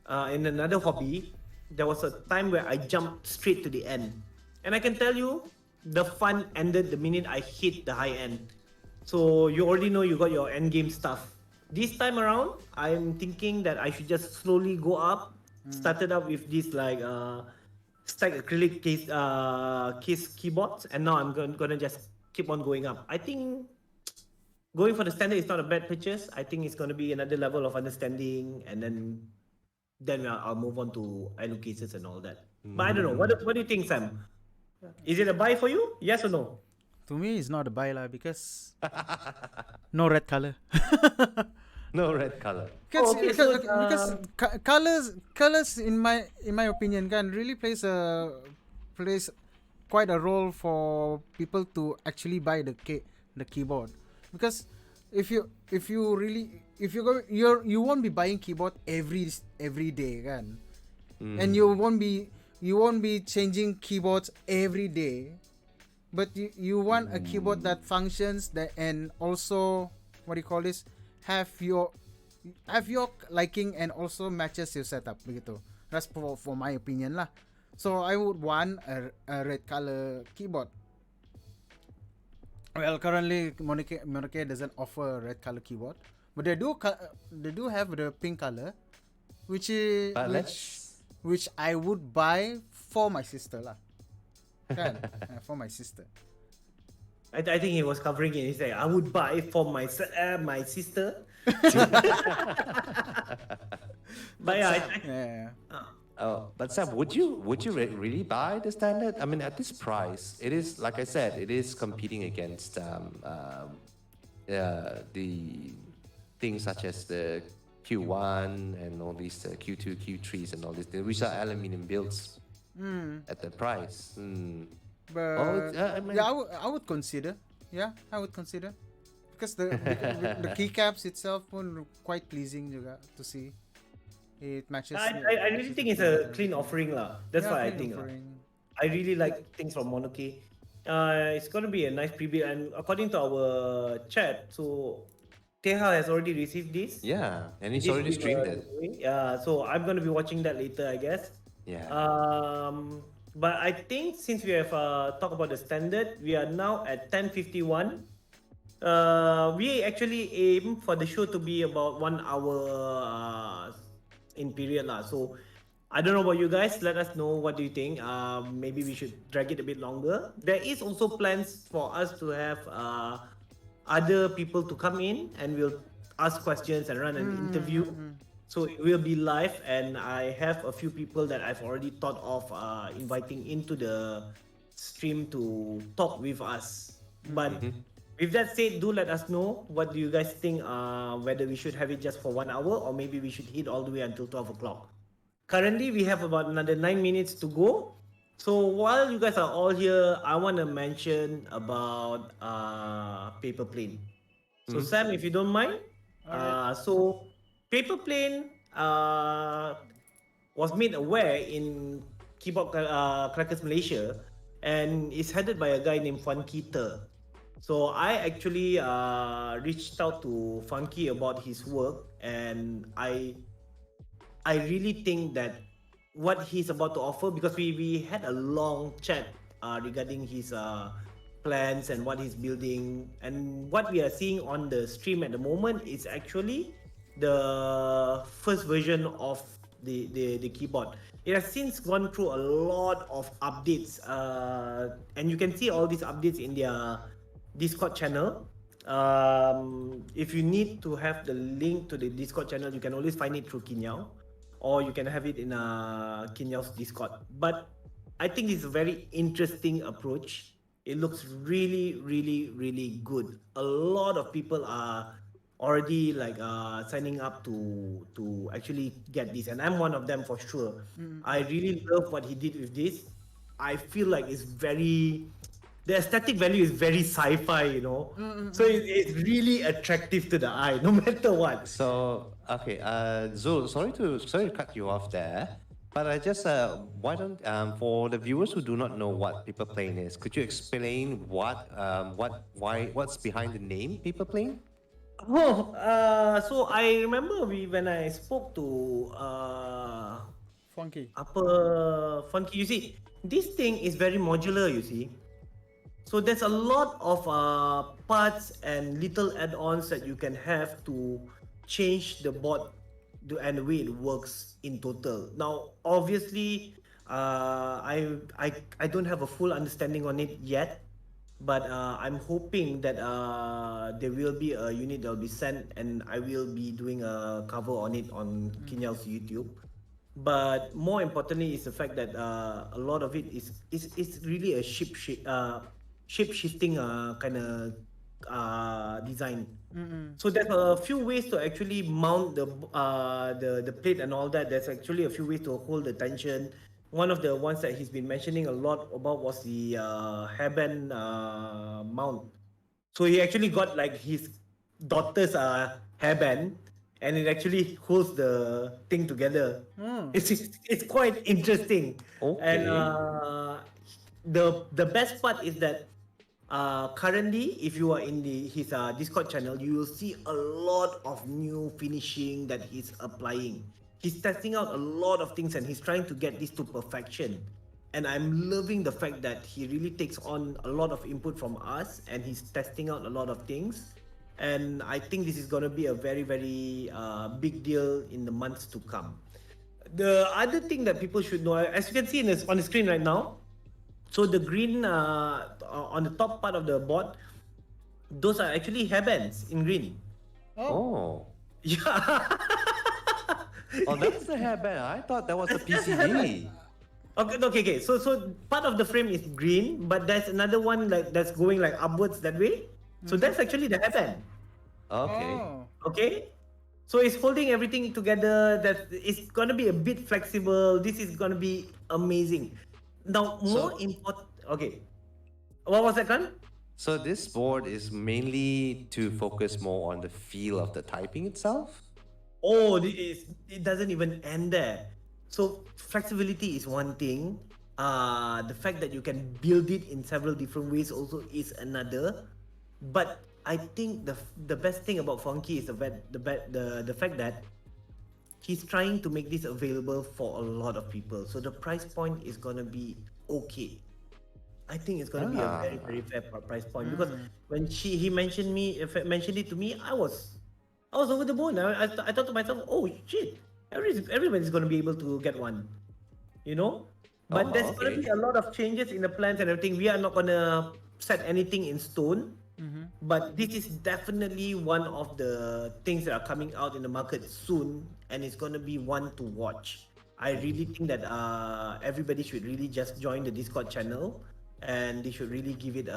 another hobby, there was a time where I jumped straight to the end, and I can tell you, the fun ended the minute I hit the high end. So you already know you got your end game stuff. This time around, I'm thinking that I should just slowly go up. Started out with this like stack acrylic case keyboards, and now I'm gonna just keep on going up. I think going for the standard is not a bad purchase. I think it's gonna be another level of understanding, and then I'll move on to ILO cases and all that. But I don't know. What do you think, Sam? Is it a buy for you? Yes or no? To me, it's not a buy lah because no red color. No red color. Okay, so, Because colors in my opinion can really plays quite a role for people to actually buy the keyboard, because if you won't be buying keyboard every day kan, and you won't be changing keyboards every day, but you want a keyboard that functions and also what do you call this, have your liking and also matches your setup begitu. That's for my opinion lah. So I would want a red color keyboard. Well, currently Monarchy doesn't offer a red color keyboard, but they do have the pink color, which is But let's. which I would buy for my sister lah. Kan? For my sister. I think he was covering it. He said, "I would buy for my sister." But yeah, Yeah. Oh, but Sam, would you really buy the standard? I mean, at this price, it is like I said, it is competing against the things such as the Q1 and all these Q2, Q3s and all these, which are aluminium builds at the price. But I mean, yeah, I would consider. Yeah, I would consider because the keycaps itself pun quite pleasing juga to see. It matches. I really think it's a clean offering lah. That's what I clean think. offering. I really like things from Monarchy. It's gonna be a nice preview, and according to our chat, so Teha has already received this. yeah, and he's This already week, streamed it. Yeah, so I'm gonna be watching that later, I guess. Yeah. But I think since we have talked about the standard, we are now at 10:51. We actually aim for the show to be about 1 hour in period lah. So I don't know about you guys. Let us know what do you think. Maybe we should drag it a bit longer. There is also plans for us to have other people to come in and we'll ask questions and run an interview. So it will be live, and I have a few people that I've already thought of inviting into the stream to talk with us. But with that said, do let us know what do you guys think. Whether we should have it just for 1 hour or maybe we should hit all the way until 12 o'clock. Currently, we have about another 9 minutes to go. So while you guys are all here, I want to mention about paper plane. So Sam, if you don't mind, so paper plane was made aware in Keyboard Crackers Malaysia, and is headed by a guy named Funky Ter. So I actually reached out to Funky about his work, and I really think that what he's about to offer, because we had a long chat regarding his plans and what he's building, and what we are seeing on the stream at the moment is actually the first version of the keyboard. It has since gone through a lot of updates, and you can see all these updates in their Discord channel. If you need to have the link to the Discord channel, you can always find it through Kinyao, or you can have it in Kinyao's Discord. But I think it's a very interesting approach. It looks really, really, really good. A lot of people are already like signing up to actually get this, and I'm one of them for sure. I really love what he did with this. I feel like it's very, the aesthetic value is very sci-fi, you know. So it's really attractive to the eye, no matter what. So okay, Zul, sorry to cut you off there, but I just why don't for the viewers who do not know what paper plane is, could you explain what's behind the name paper plane? Oh, so I remember when I spoke to Funky. Funky, you see, this thing is very modular, you see. So there's a lot of parts and little add-ons that you can have to change the board and the way it works in total. Now, obviously, I don't have a full understanding on it yet, but I'm hoping that there will be a unit that will be sent, and I will be doing a cover on it on Kinyao's YouTube. But more importantly is the fact that a lot of it is really a shape-shifting kind of design. So there's a few ways to actually mount the plate and all that. There's actually a few ways to hold the tension. One of the ones that he's been mentioning a lot about was the hairband mount. So he actually got like his daughter's hairband, and it actually holds the thing together. It's quite interesting. Okay. And the best part is that currently, if you are in his Discord channel, you will see a lot of new finishing that he's applying. He's testing out a lot of things, and he's trying to get this to perfection. and I'm loving the fact that he really takes on a lot of input from us, and he's testing out a lot of things. And I think this is going to be a very, very big deal in the months to come. The other thing that people should know, as you can see on the screen right now, so the green on the top part of the board, those are actually hairbands in green. Oh. Yeah. Oh, that's the hairband. I thought that was a PCB. Okay. So part of the frame is green, but there's another one like that's going like upwards that way. So that's actually the hairband. Okay. Oh. Okay. So it's holding everything together. That it's gonna be a bit flexible. This is gonna be amazing. Now, more important. Okay. What was that, Khan? So this board is mainly to focus more on the feel of the typing itself. Oh, it doesn't even end there. So flexibility is one thing. The fact that you can build it in several different ways also is another. But I think the best thing about Funky is the fact that he's trying to make this available for a lot of people. So the price point is gonna be okay. I think it's gonna be a very, very fair price point, because when he mentioned it to me, I was over the moon. I thought to myself, oh shit, everybody's gonna be able to get one, you know. But there's gonna be a lot of changes in the plans and everything. We are not gonna set anything in stone. But this is definitely one of the things that are coming out in the market soon, and it's gonna be one to watch. I really think that everybody should really just join the Discord channel, and they should really give it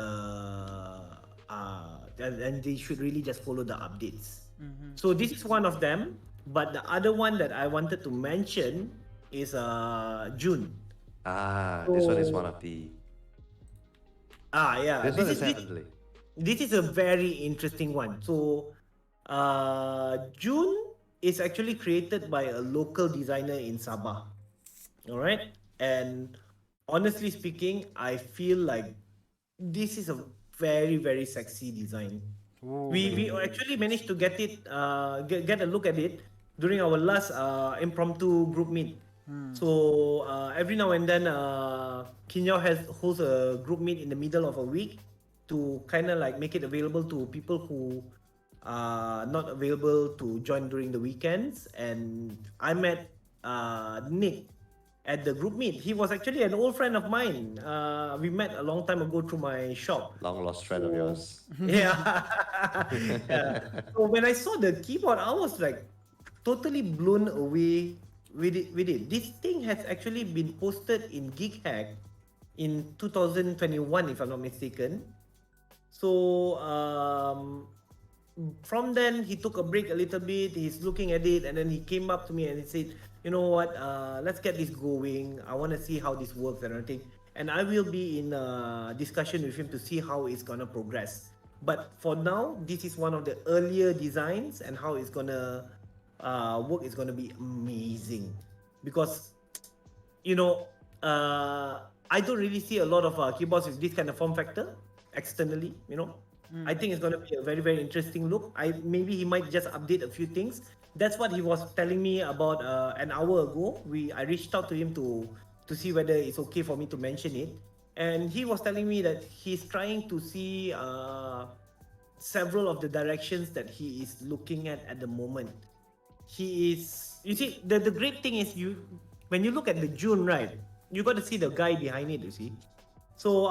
and they should really just follow the updates. So this is one of them, but the other one that I wanted to mention is June. This one is one of the. Yeah. This one is definitely. This is a very interesting one. So, June is actually created by a local designer in Sabah. All right, and honestly speaking, I feel like this is a very, very sexy design. We actually managed to get it get a look at it during our last impromptu group meet. So every now and then Kinyao holds a group meet in the middle of a week to kind of like make it available to people who are not available to join during the weekends. And I met Nick at the group meet. He was actually an old friend of mine. We met a long time ago through my shop. Long lost friend of yours. Yeah. So when I saw the keyboard, I was like totally blown away with it. This thing has actually been posted in Geek Hack in 2021, if I'm not mistaken. So from then he took a break a little bit. He's looking at it, and then he came up to me and he said, "You know what? Let's get this going. I want to see how this works and everything." And I will be in discussion with him to see how it's gonna progress. But for now, this is one of the earlier designs, and how it's gonna work is gonna be amazing, because I don't really see a lot of keyboards with this kind of form factor externally. I think it's gonna be a very, very interesting look. Maybe he might just update a few things. That's what he was telling me about an hour ago. I reached out to him to see whether it's okay for me to mention it, and he was telling me that he's trying to see several of the directions that he is looking at the moment. You see, the great thing is, when you look at the June, right, you got to see the guy behind it, you see. So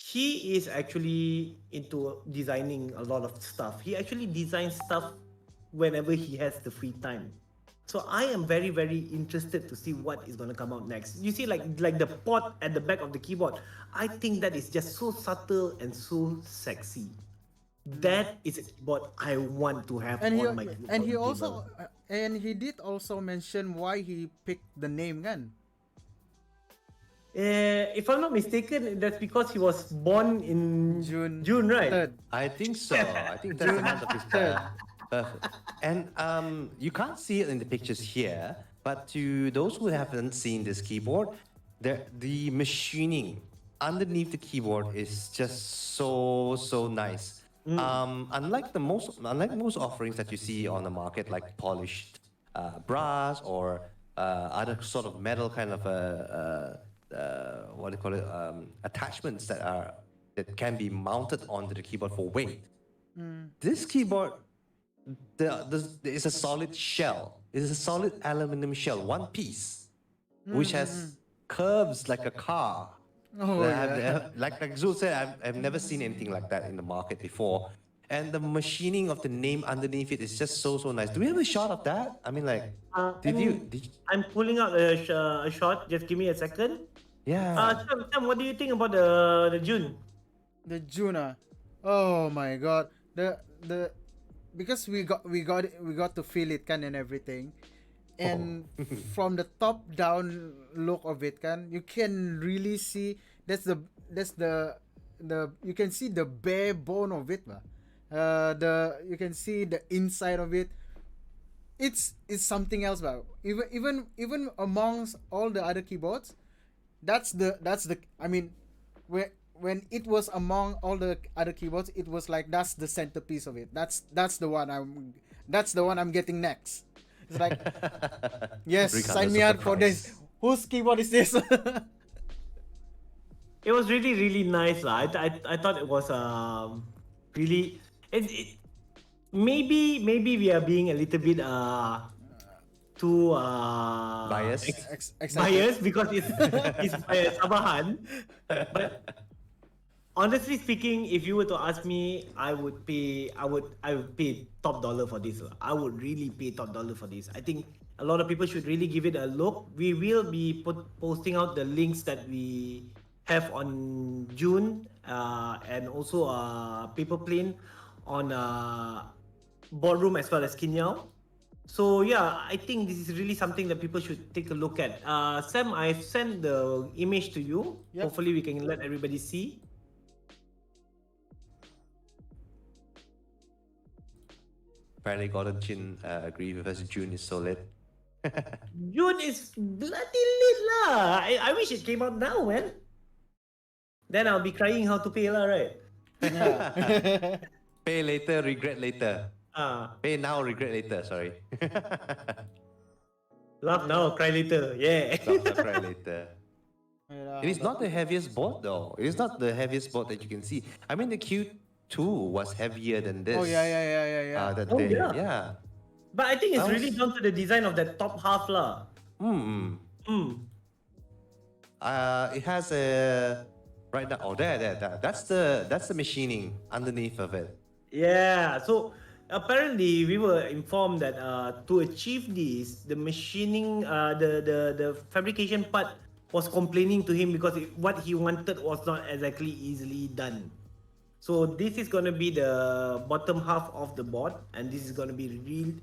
he is actually into designing a lot of stuff. He actually designs stuff whenever he has the free time. So I am very, very interested to see what is going to come out next. You see, like the pot at the back of the keyboard, I think that is just so subtle and so sexy. That is a keyboard I want to have And on my he keyboard table. and he did also mention why he picked the name, kan? If I'm not mistaken, that's because he was born in June, right? 3rd. I think so. I think that's the month of his birth. Perfect. And you can't see it in the pictures here, but to those who haven't seen this keyboard, the machining underneath the keyboard is just so nice. Unlike most offerings that you see on the market, like polished brass or other sort of metal kind of what do you call it, attachments that can be mounted onto the keyboard for weight. This keyboard, there is a solid shell. It is a solid aluminum shell, one piece, which has curves like a car. Oh yeah. Like Zul said, I've never seen anything like that in the market before. And the machining of the name underneath it is just so nice. Do we have a shot of that? I mean, like, did you? I'm pulling out a shot. Just give me a second. Yeah. Sam, what do you think about the June? The Juna. Oh my god. The because we got to feel it kan and everything. And from the top down look of it kan, you can really see that's the you can see the bare bone of it ba. You can see the inside of it. It's something else ba. Even amongst all the other keyboards, that's the I mean, when it was among all the other keyboards, it was like that's the centerpiece of it. That's the one I'm getting next. It's like, yes, sign Regardless me of out the for price. this. Whose keyboard is this? It was really nice lah. I thought it was really maybe we are being a little bit too Biased? Excited. biased because it's by Sabahan. But honestly speaking, if you were to ask me, I would pay top dollar for this. I would really pay top dollar for this. I think a lot of people should really give it a look. We will be posting out the links that we have on June and also Paper Plane on Boardroom as well as Kinyao. So yeah, I think this is really something that people should take a look at. Sam, I've sent the image to you. Yep. Hopefully we can let everybody see. Apparently, Gordon Chin agreed with us. June is solid. June is bloody lit lah. I wish it came out now, man. Then I'll be crying how to pay lah, right? Pay later, regret later. Ah, Pay now, regret later. Sorry. laugh now, cry later. Yeah. Not cry later. It is not the heaviest board though. It is not the heaviest board that you can see. I mean, the Q2 was heavier than this. Oh yeah. That Oh, day. yeah. Yeah. But I think it's That really was- down to the design of that top half lah. It has a right now. Oh, there. That's the machining underneath of it. Yeah. So apparently we were informed that to achieve this, the machining, the fabrication part was complaining to him because what he wanted was not exactly easily done. So this is gonna be the bottom half of the board, and this is gonna be real.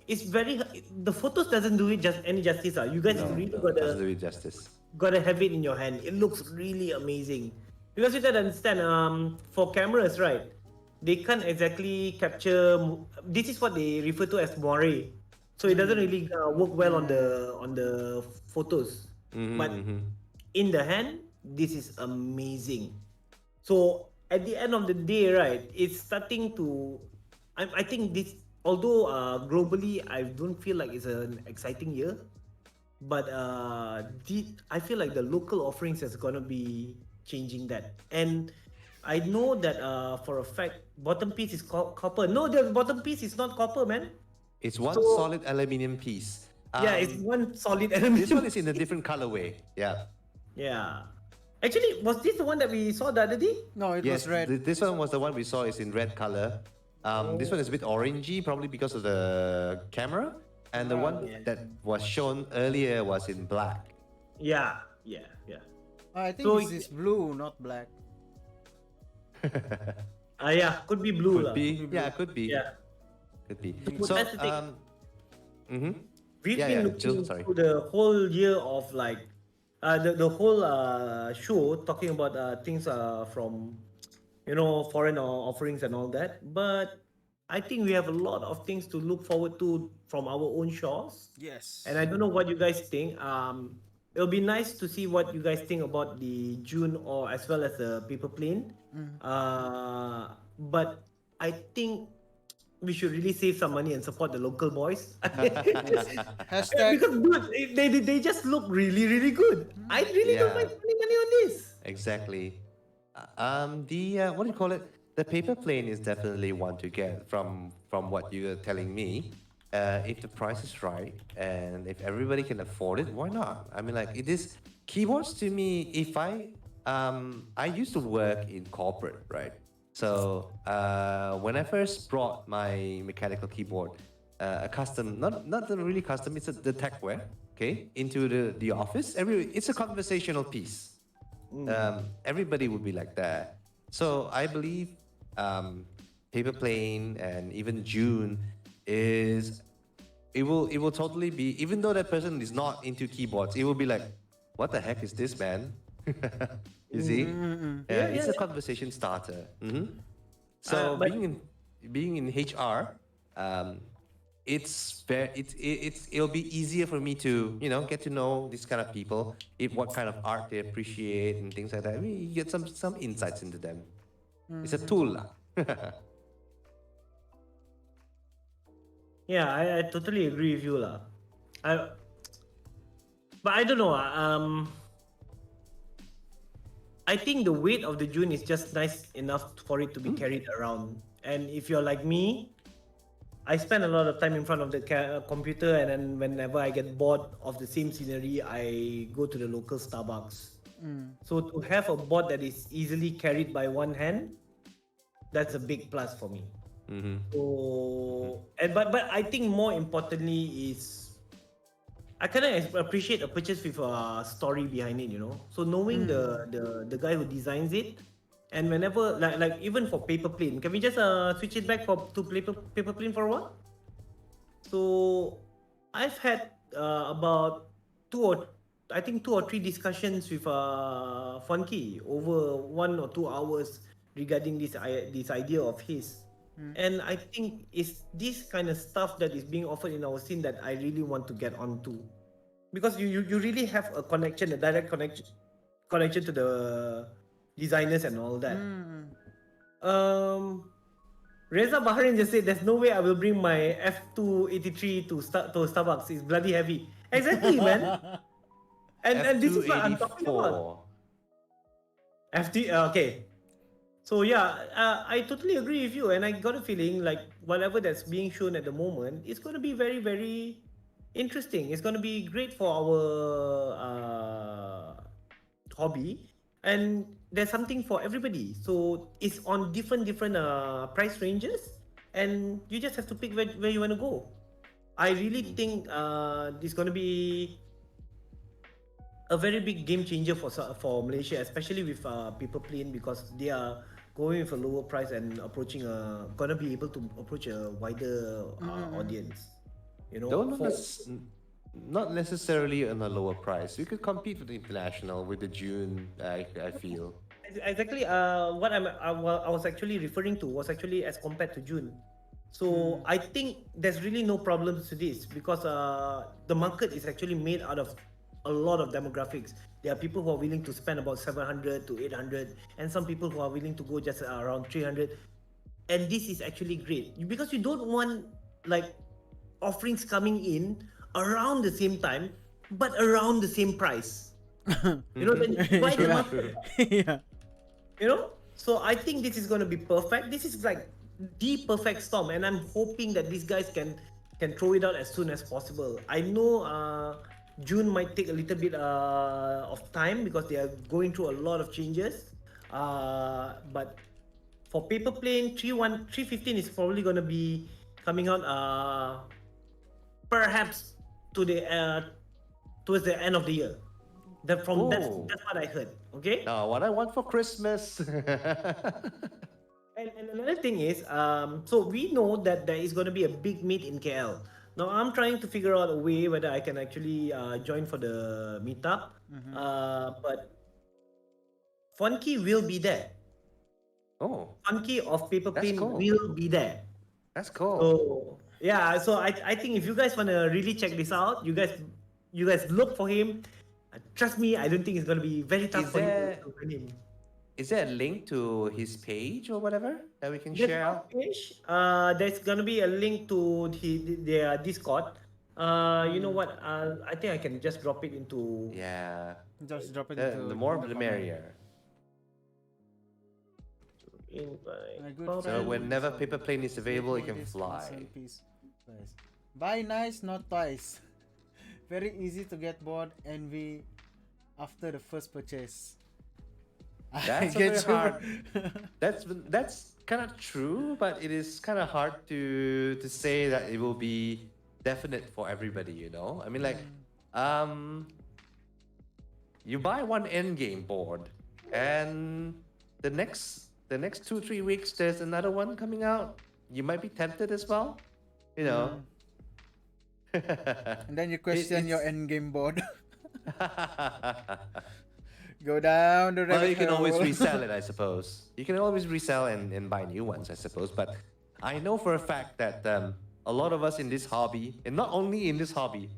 It's very. The photos doesn't do it just any justice. You guys really Doesn't gotta do it justice. have it in your hand. It looks really amazing. Because you gotta understand, for cameras, right? They can't exactly capture. This is what they refer to as moire. So it doesn't really work well on the photos. But in the hand, this is amazing. So at the end of the day, right, it's starting to. I think this, although globally, I don't feel like it's an exciting year, but I feel like the local offerings is gonna be changing that. And I know that for a fact, bottom piece is copper. No, the bottom piece is not copper, man. It's one So- solid aluminium piece. Yeah, it's one solid element. This one is in a different colorway. Yeah. Yeah. Actually, was this the one that we saw the other day? No, it Yes, was red. this one was the one we saw is in red color. This one is a bit orangey, probably because of the camera. And the one that was shown earlier was in black. Yeah. I think So this is blue, not black. Yeah, could be blue lah. Could be. Yeah, could be. Yeah. Could be. But So, that's the thing. Yeah, We've been yeah, looking Jill, sorry. through the whole year of like the whole show talking about things from foreign offerings and all that. But I think we have a lot of things to look forward to from our own shores. Yes. And I don't know what you guys think. It'll be nice to see what you guys think about the June or as well as the paper plane. But I think we should really save some money and support the local boys. Hashtag. Because dude, they just look really really good. I really don't Yeah, mind spending money on this. exactly. The what do you call it? The paper plane is definitely one to get from what you're telling me. If the price is right and if everybody can afford it, why not? I mean, like it is keyboards to me. If I used to work in corporate, right? So when I first brought my mechanical keyboard, a custom, not the really custom, it's the techware, okay, into the office. It's a conversational piece. Everybody would be like that. So I believe Paper Plane and even June is it will totally be, even though that person is not into keyboards, it will be like, what the heck is this, man? You see? Yeah, It's yeah, a yeah. conversation starter. So But being in HR, it's very it'll be easier for me to get to know these kind of people, if what kind of art they appreciate and things like that. I mean, you get some insights into them. It's a tool lah. yeah, I totally agree with you lah. I but I don't know. I think the weight of the June is just nice enough for it to be carried around. And if you're like me, I spend a lot of time in front of the computer, and then whenever I get bored of the same scenery, I go to the local Starbucks. So to have a board that is easily carried by one hand, that's a big plus for me. So, and but I think more importantly is I kind of appreciate a purchase with a story behind it, you know. So knowing the guy who designs it, and whenever like even for paper plane, can we just switch it back to paper plane for a while? So I've had about I think 2 or 3 discussions with Funky over 1 or 2 hours regarding this idea of his. And I think it's this kind of stuff that is being offered in our scene that I really want to get onto, because you really have a connection, a direct connection to the designers and all that. Reza Bahrain just said, "There's no way I will bring my F283 to Starbucks. It's bloody heavy." Exactly, man. And this is what I'm talking about. FT. Okay. So yeah, I totally agree with you, and I got a feeling like whatever that's being shown at the moment, it's going to be very, very interesting. It's going to be great for our hobby, and there's something for everybody. So it's on different price ranges, and you just have to pick where you want to go. I really think this is going to be a very big game changer for Malaysia, especially with Paper Plane, because they are going with a lower price and gonna be able to approach a wider audience. You know, Don't not necessarily on a lower price. We could compete with the international with the June. I feel. exactly. What I was actually referring to was actually as compared to June. So I think there's really no problems to this, because the market is actually made out of a lot of demographics. There are people who are willing to spend about 700 to 800, and some people who are willing to go just around 300. And this is actually great, because you don't want like offerings coming in around the same time but around the same price. You know, then why the market? Yeah. You know, so I think this is going to be perfect. This is like the perfect storm, and I'm hoping that these guys can throw it out as soon as possible. I know June might take a little bit of time because they are going through a lot of changes, but for Paper Plane 315 is probably going to be coming out perhaps to the towards the end of the year. That's what I heard. Okay. Now, what I want for Christmas. And another thing is, so we know that there is going to be a big meet in KL. Now I'm trying to figure out a way whether I can actually join for the meetup. But Funky will be there. Oh, Funky of Paper That's Plane cool. will be there. that's cool. So yeah, so I think if you guys want to really check this out, you guys look for him. Trust me, I don't think it's going to be very tough Is for you there- to find him. is there a link to his page or whatever that we can There's share one out? page. There's gonna be a link to their Discord. You know what? I think I can just drop it into Yeah, Just drop it the into more in the the comment. merrier. invite My good So friend. comment. whenever So paper plane is sleep available, it one can days fly. concern peace. Twice. Buy nice, not twice. Very easy to get bored envy after the first purchase. I That's a get very you. hard. That's kind of true, but it is kind of hard to say that it will be definite for everybody. You know, I mean, like, um, you buy one end game board, and the next 2 3 weeks there's another one coming out. You might be tempted as well. You know, And then you it, question your it's. end game board. Go down the Well, rabbit you can always hole. resell it, I suppose. You can always resell and buy new ones, I suppose. But I know for a fact that a lot of us in this hobby, and not only in this hobby,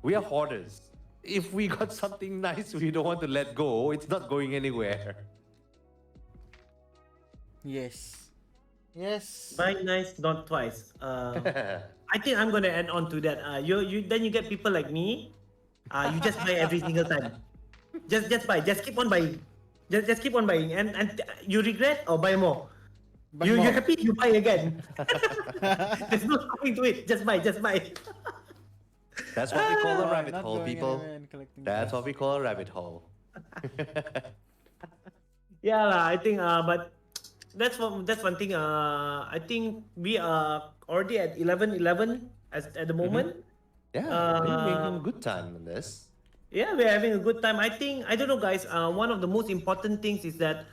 we are hoarders. If we got something nice we don't want to let go, it's not going anywhere. Yes. Yes. Buy nice, not twice. I think I'm gonna add on to that. You get people like me. You just buy every single time. Just buy. Just keep on buying. Just keep on buying, and you regret or buy more. Buy You're more. happy, you buy again. There's no stopping to it. Just buy. Just buy. That's what we call a Oh, rabbit not hole, going people. anywhere and collecting That's what dust. we call a rabbit hole. Yeah lah. I think. But that's one thing. I think we are already at 11:11 at the Mhm. moment. Yeah, we're making good time on this. Yeah, we're having a good time. I don't know, guys. One of the most important things is that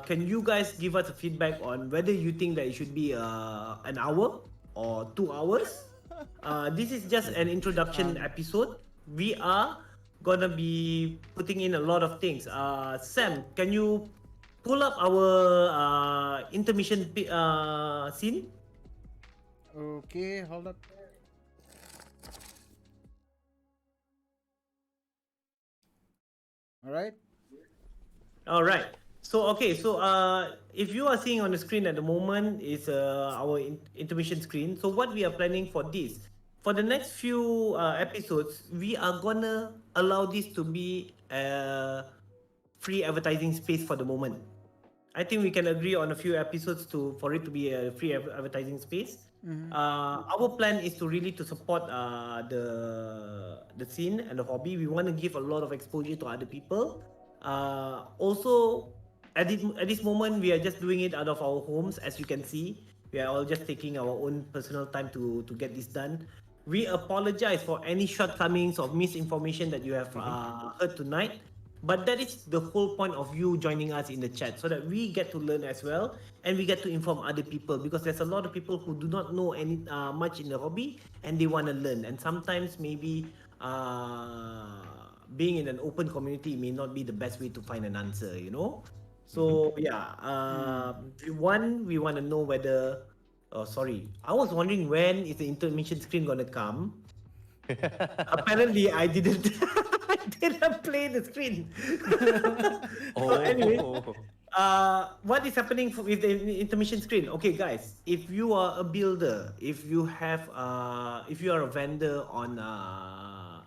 can you guys give us a feedback on whether you think that it should be an hour or 2 hours? This is just an introduction episode. We are gonna be putting in a lot of things. Sam, can you pull up our intermission scene? Okay, hold up. All right. All right. So okay. So if you are seeing on the screen at the moment is our intermission screen. So what we are planning for this, for the next few episodes, we are gonna allow this to be a free advertising space for the moment. I think we can agree on a few episodes to for it to be a free advertising space. Our plan is to really to support the scene and the hobby. We want to give a lot of exposure to other people. Also, at this moment, we are just doing it out of our homes, as you can see. We are all just taking our own personal time to get this done. We apologize for any shortcomings or misinformation that you have heard tonight. But that is the whole point of you joining us in the chat, so that we get to learn as well, and we get to inform other people, because there's a lot of people who do not know any much in the hobby, and they want to learn. And sometimes maybe being in an open community may not be the best way to find an answer, you know. So yeah, we want to know whether. Oh, sorry. I was wondering when is the intermission screen gonna come. Apparently, I didn't. I didn't play the screen. So anyway, Oh. what is happening with the intermission screen? Okay, guys, if you are a builder, if you are a vendor on,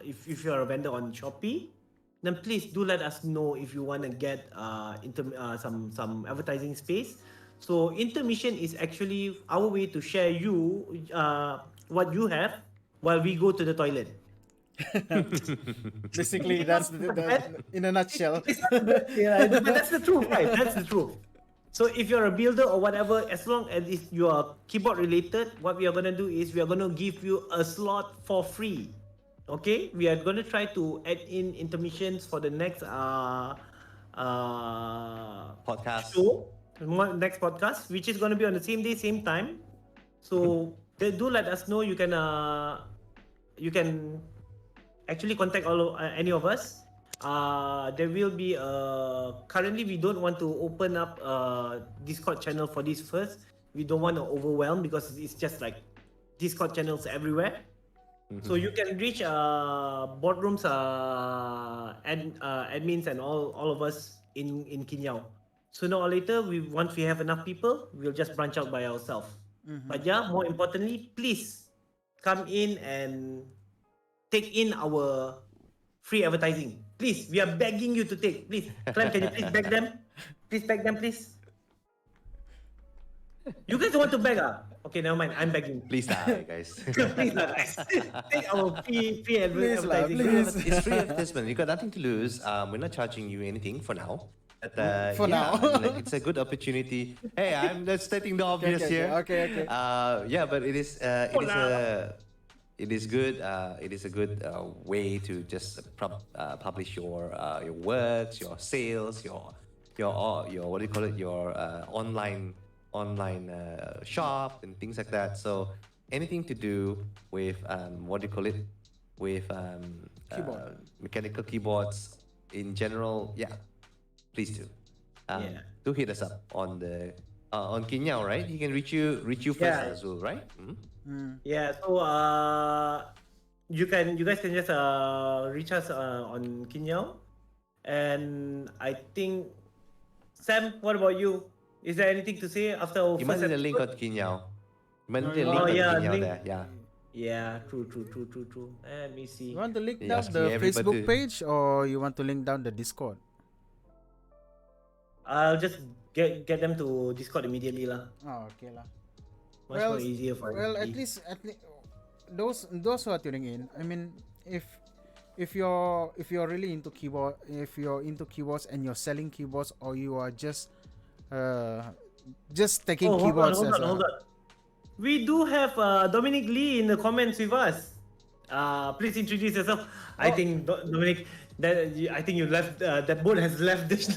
if you are a vendor on Shopee, then please do let us know if you want to get some advertising space. So intermission is actually our way to share you what you have while we go to the toilet. Basically, that's the in a nutshell. Yeah, but that's the truth, right? That's the truth. So if you're a builder or whatever, as long as you are keyboard related, what we are gonna do is we are gonna give you a slot for free. Okay, we are gonna try to add in intermissions for the next Podcast. show, next podcast, which is gonna be on the same day, same time. So do let us know. You can actually contact any of us. There will be currently we don't want to open up a Discord channel for this first. We don't want to overwhelm, because it's just like Discord channels everywhere. So you can reach Boardroom's admins and all of us in Kinyao. sooner or later, once we have enough people, we'll just branch out by ourselves. But yeah, more importantly, please come in and take in our free advertising. Please, we are begging you to take. Please, Clem, can you please beg them? Please beg them, please. You guys don't want to beg, ah? Okay, never mind. I'm begging. Please die, guys. Please, lah, guys. Take our free Please lah, advertising. please. It's free advertisement. You got nothing to lose. We're not charging you anything for now. But, For now. I mean, like, it's a good opportunity. Hey, I'm just stating the obvious here. Okay. Yeah, but it is it is good. It is a good way to just publish your works, your sales, your what do you call it? Your online shop and things like that. So anything to do with what do you call it? With Keyboard. mechanical keyboards in general. Yeah, please do. Yeah. Do hit us up on the on Kinyao, right? He can reach you first, Yeah. Azul, right? Yeah, so you guys can just reach us on Kinyao, and I think Sam, what about you? Is there anything to say after our You might first need a link on episode? Kinyao. You might need a Oh, link on yeah, Kinyao link. there. Yeah. Yeah, true. Let me see. You want to link You're down asking the everybody Facebook to- page, or you want to link down the Discord? I'll just get them to Discord immediately lah. Oh, okay lah. Much more easier for Well, at everybody. least those who are tuning in. I mean, if you're really into keyboards and you're selling keyboards, or you are just taking keyboards hold as on. We do have Dominic Lee in the comments with us. Please introduce yourself. I think Dominic, I think you left. That boat has left this.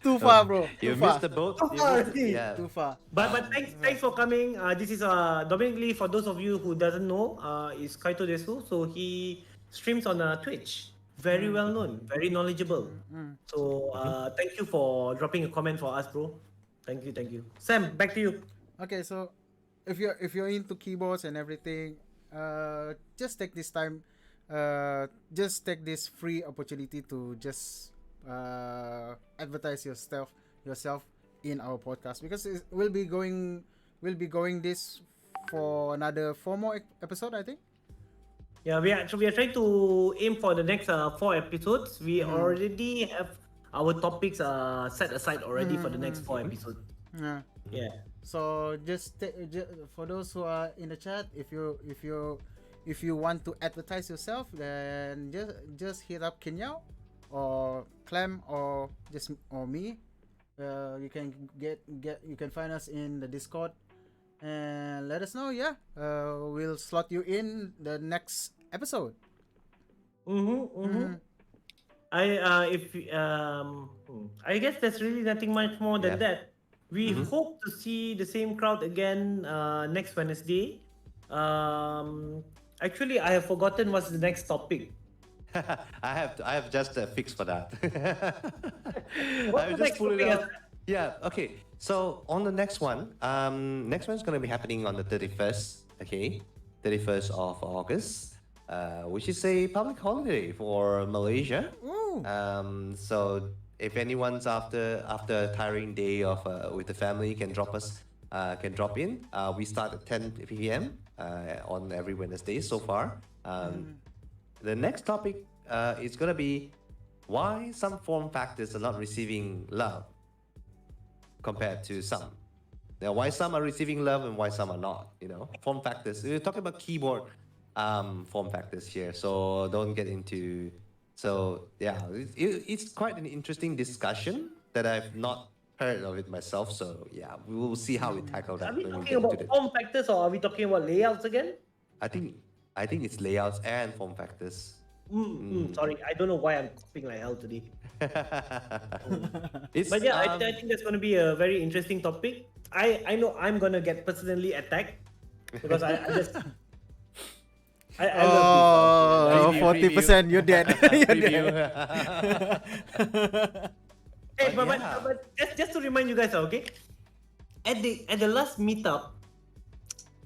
too far, bro. You Too far. missed the boat. Too You far missed- already. Yeah. Too far. But thanks for coming. This is Dominic Lee. For those of you who doesn't know, is Kaito Desu. So he streams on Twitch. Very well known, very knowledgeable. So thank you for dropping a comment for us, bro. Thank you. Sam, back to you. Okay, so if you're into keyboards and everything, just take this time, just take this free opportunity to just advertise yourself in our podcast, because we'll be going this for another 4 more episode, I think. Yeah, we are trying to aim for the next 4 episodes. We already have our topics set aside already for the next 4 episodes. Yeah. Yeah. So for those who are in the chat, if you want to advertise yourself, then just hit up Kinyao or Clem or me. You can you can find us in the Discord and let us know. Yeah, we'll slot you in the next episode. I guess there's really nothing much more than Yeah. that. We hope to see the same crowd again next Wednesday. Actually, I have forgotten what's the next topic. I have just a fix for that. What's I the just next pulled it topic? out. Yeah. Okay. So on the next one, next one's gonna be happening on the 31st. Okay, 31st of August, which is a public holiday for Malaysia. Ooh. So if anyone's after a tiring day of with the family, can drop in. We start at 10 p.m. On every Wednesday so far. The next topic is gonna be why some form factors are not receiving love compared to some. Now, why some are receiving love and why some are not? Form factors. We're talking about keyboard form factors here, so don't get into. So yeah, it's quite an interesting discussion that I've not heard of it myself. So yeah, we will see how we tackle that Are we when we talking get into about it. form factors or are we talking about layouts again? I think it's layouts and form factors. Sorry, I don't know why I'm coughing like hell today. It's, But yeah, I think that's going to be a very interesting topic. I know I'm going to get personally attacked because I just... I love Oh, Preview, 40%, you're dead. You're preview. dead. Hey, But but, yeah. but just to remind you guys, okay? At the last meetup,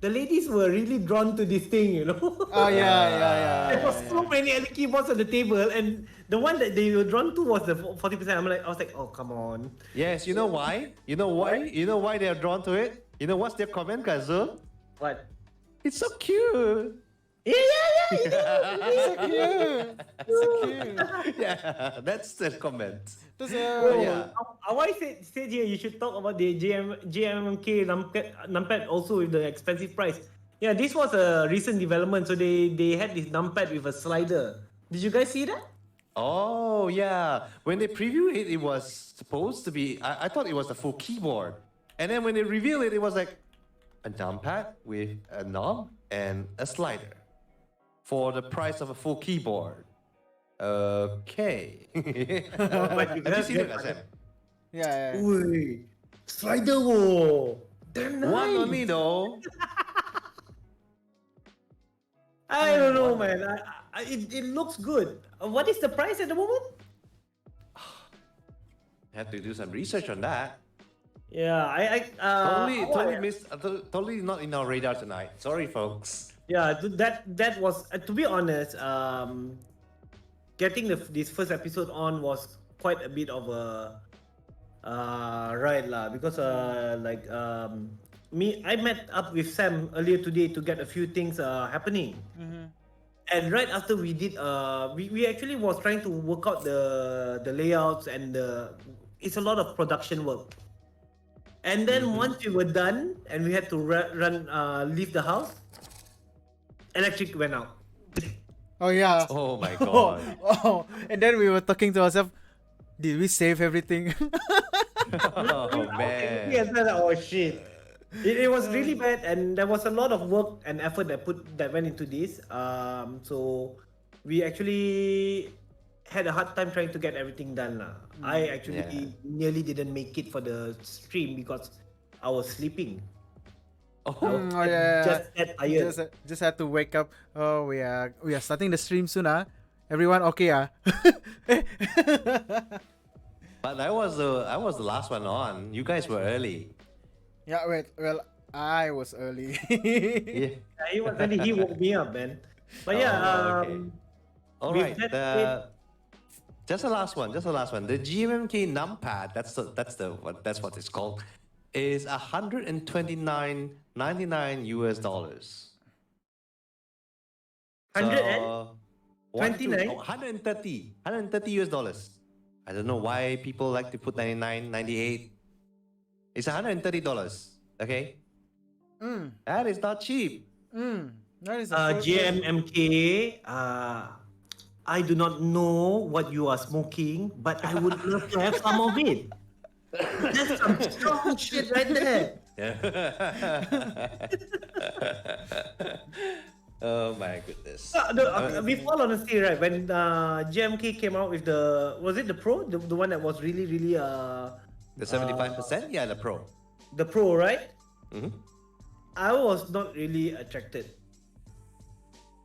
the ladies were really drawn to this thing, you know. Oh yeah. There was so many other keyboards on the table, and the one that they were drawn to was the 40%. I was like, oh come on. Yes, you know why? You know why? You know why they are drawn to it? You know what's their comment, Kazul? What? It's so cute. It's so cute. It's so cute. Yeah, that's the comment. Terus, Yeah. Awai said here you should talk about the JMK numpad also with the expensive price. Yeah, this was a recent development. So they had this numpad with a slider. Did you guys see that? Oh yeah. When they previewed it, it was supposed to be. I thought it was a full keyboard, and then when they revealed it, it was like a numpad with a knob and a slider for the price of a full keyboard. Okay. Have you seen it, Azam? yeah. Ui, slider wo. Damn nice. One only though. I don't know, man. It looks good. What is the price at the moment? Have to do some research on that. Yeah, Totally not in our radar tonight. Sorry, folks. Yeah, that was to be honest. Getting this first episode on was quite a bit of a ride lah, because I met up with Sam earlier today to get a few things happening. And right after we did, we actually was trying to work out the layouts and it's a lot of production work. And then once we were done and we had to leave the house, electric went out. Oh yeah. Oh my god. Oh, and then we were talking to ourselves. Did we save everything? Oh man. Yes, oh shit. It was really bad, and there was a lot of work and effort that went into this. So we actually had a hard time trying to get everything done lah. I actually nearly didn't make it for the stream because I was sleeping. Oh yeah. Just that tired. Just had to wake up. Oh, we are starting the stream soon, Everyone okay, But I was the last one on. You guys were early. Yeah, wait. Well, I was early. Yeah. He was early. He woke me up, man. But yeah, okay. All right. Just the last one. The GMMK numpad. That's what it's called. Is $129.99 US dollars. 129? 130 US dollars. I don't know why people like to put 99, 98. It's $130. Okay. That is not cheap. That is GMMK. I do not know what you are smoking, but I would love to have some of it. That's some strong shit right there. Oh my goodness. With all honesty, right? When GMK came out with was it the Pro? The one that was really, really The 75%? Yeah, the Pro. The Pro, right? Mm-hmm. I was not really attracted.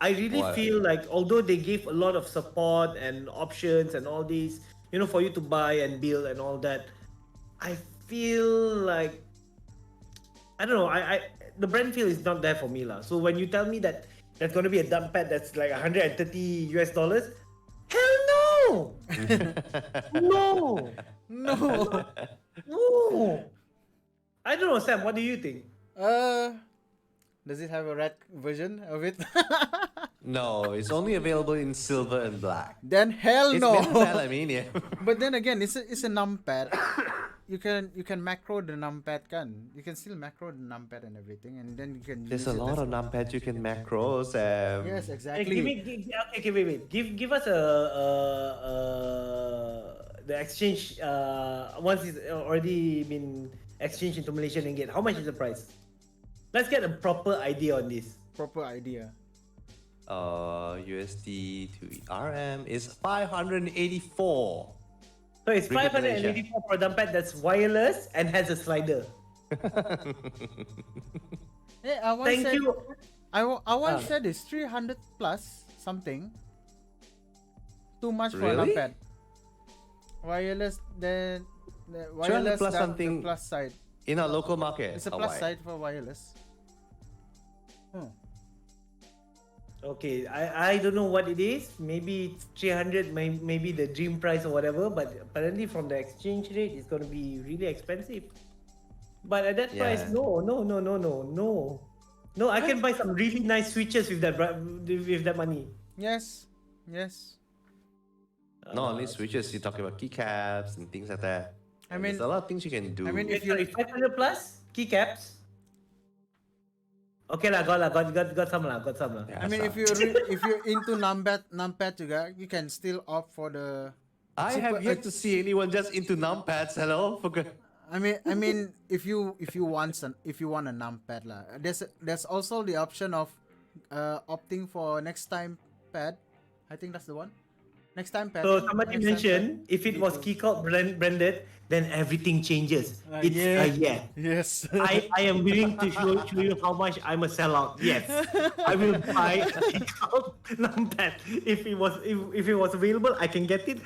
I really Why? feel like although they gave a lot of support and options and all these, for you to buy and build and all that, I feel like I don't know. I the brand feel is not there for me lah. So when you tell me that there's gonna be a dump pad that's like $130 US, hell no, no, no. I don't know, Sam. What do you think? Does it have a red version of it? No, it's only available in silver and black. Then hell It's no. made of aluminium. But then again, it's a numpad. You can macro the numpad kan. You can still macro the numpad and everything, and then you can. There's use a lot of numpads you can macro, Sam. Yes, Hey, exactly. wait. Give us the exchange once it's already been exchanged into Malaysian ringgit. How much is the price? Let's get a proper idea on this. Proper idea. USD to RM is 584. So it's Ringgit 584 for a dump pad that's wireless and has a slider. Hey, I once Thank said, you. I once said it's 300 plus something. Too much for a Really? numpad. Wireless, then the 200 wireless plus down something. the plus side. In our local market. It's a or plus why? side for wireless. Oh. Okay, I don't know what it is. Maybe it's 300, maybe the dream price or whatever. But apparently, from the exchange rate, it's gonna be really expensive. But at that price, Yeah. no. I can buy some really nice switches with that money. Yes. Yes. Not only switches, you're talking about keycaps and things like that. I And mean- there's a lot of things you can do. I mean, if Sorry, you 500 plus keycaps. Okay lah, got some lah. Yeah, I mean, so- if you're into numpad juga, you can still opt for the. I have yet to see anyone just into numpads. Hello, for good. I mean, if you want a numpad lah, there's also the option of opting for next time pad. I think that's the one. Next time pad. So somebody Next time mentioned pad. if it was Keycult branded, then everything changes. It's yeah. a yeah. Yes. I am willing to show you how much I'm a sellout. Yes, I will buy a Keycult numpad if it was available. I can get it.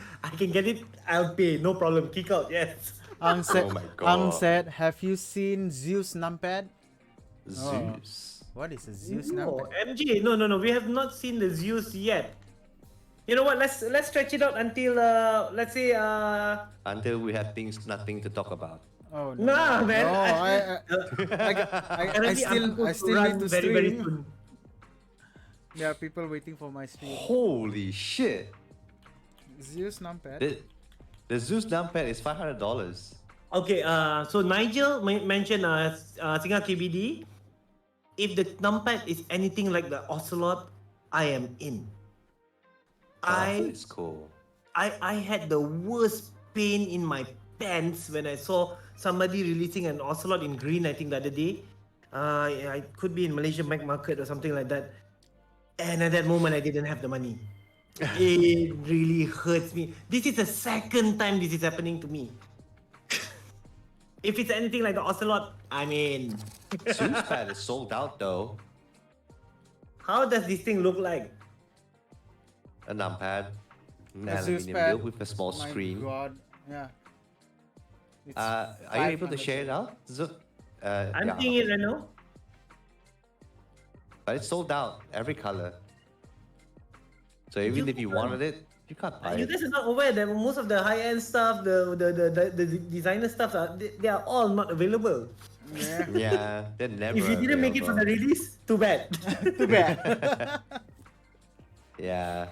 I'll pay. No problem. Keycult. Yes. Ang said, Oh my Ang God. said, have you seen Zeus numpad? Zeus. What is a Zeus No, numpad? MJ. No. We have not seen the Zeus yet. You know what? Let's stretch it out until let's say Until we have nothing to talk about. Oh no. Nah, man. No, I apparently I'm still supposed to need run to very stream. soon. There are people waiting for my stream. Holy shit! Zeus numpad. The Zeus numpad is $500. Okay, so Nigel mentioned Singa KBD. If the numpad is anything like the Ocelot, I am in. It's cool. I had the worst pain in my pants when I saw somebody releasing an Ocelot in green, I think the other day. I could be in Malaysia Mac Market or something like that. And at that moment, I didn't have the money. It really hurts me. This is the second time this is happening to me. If it's anything like the Ocelot, I mean, Zeus pad is sold out though. how does this thing look like? A numpad, an A Zeus aluminium pad. build with a small My screen. God. Yeah. It's Are you able to 500. share it out? I'm Yeah. seeing it right now. But it's sold out, every color. So even if you wanted it, you can't buy You it. guys are not aware that most of the high-end stuff, the designer stuff, they are all not available. Yeah. Yeah, they're never. If you didn't make it for the available. release, too bad. Too bad. Yeah.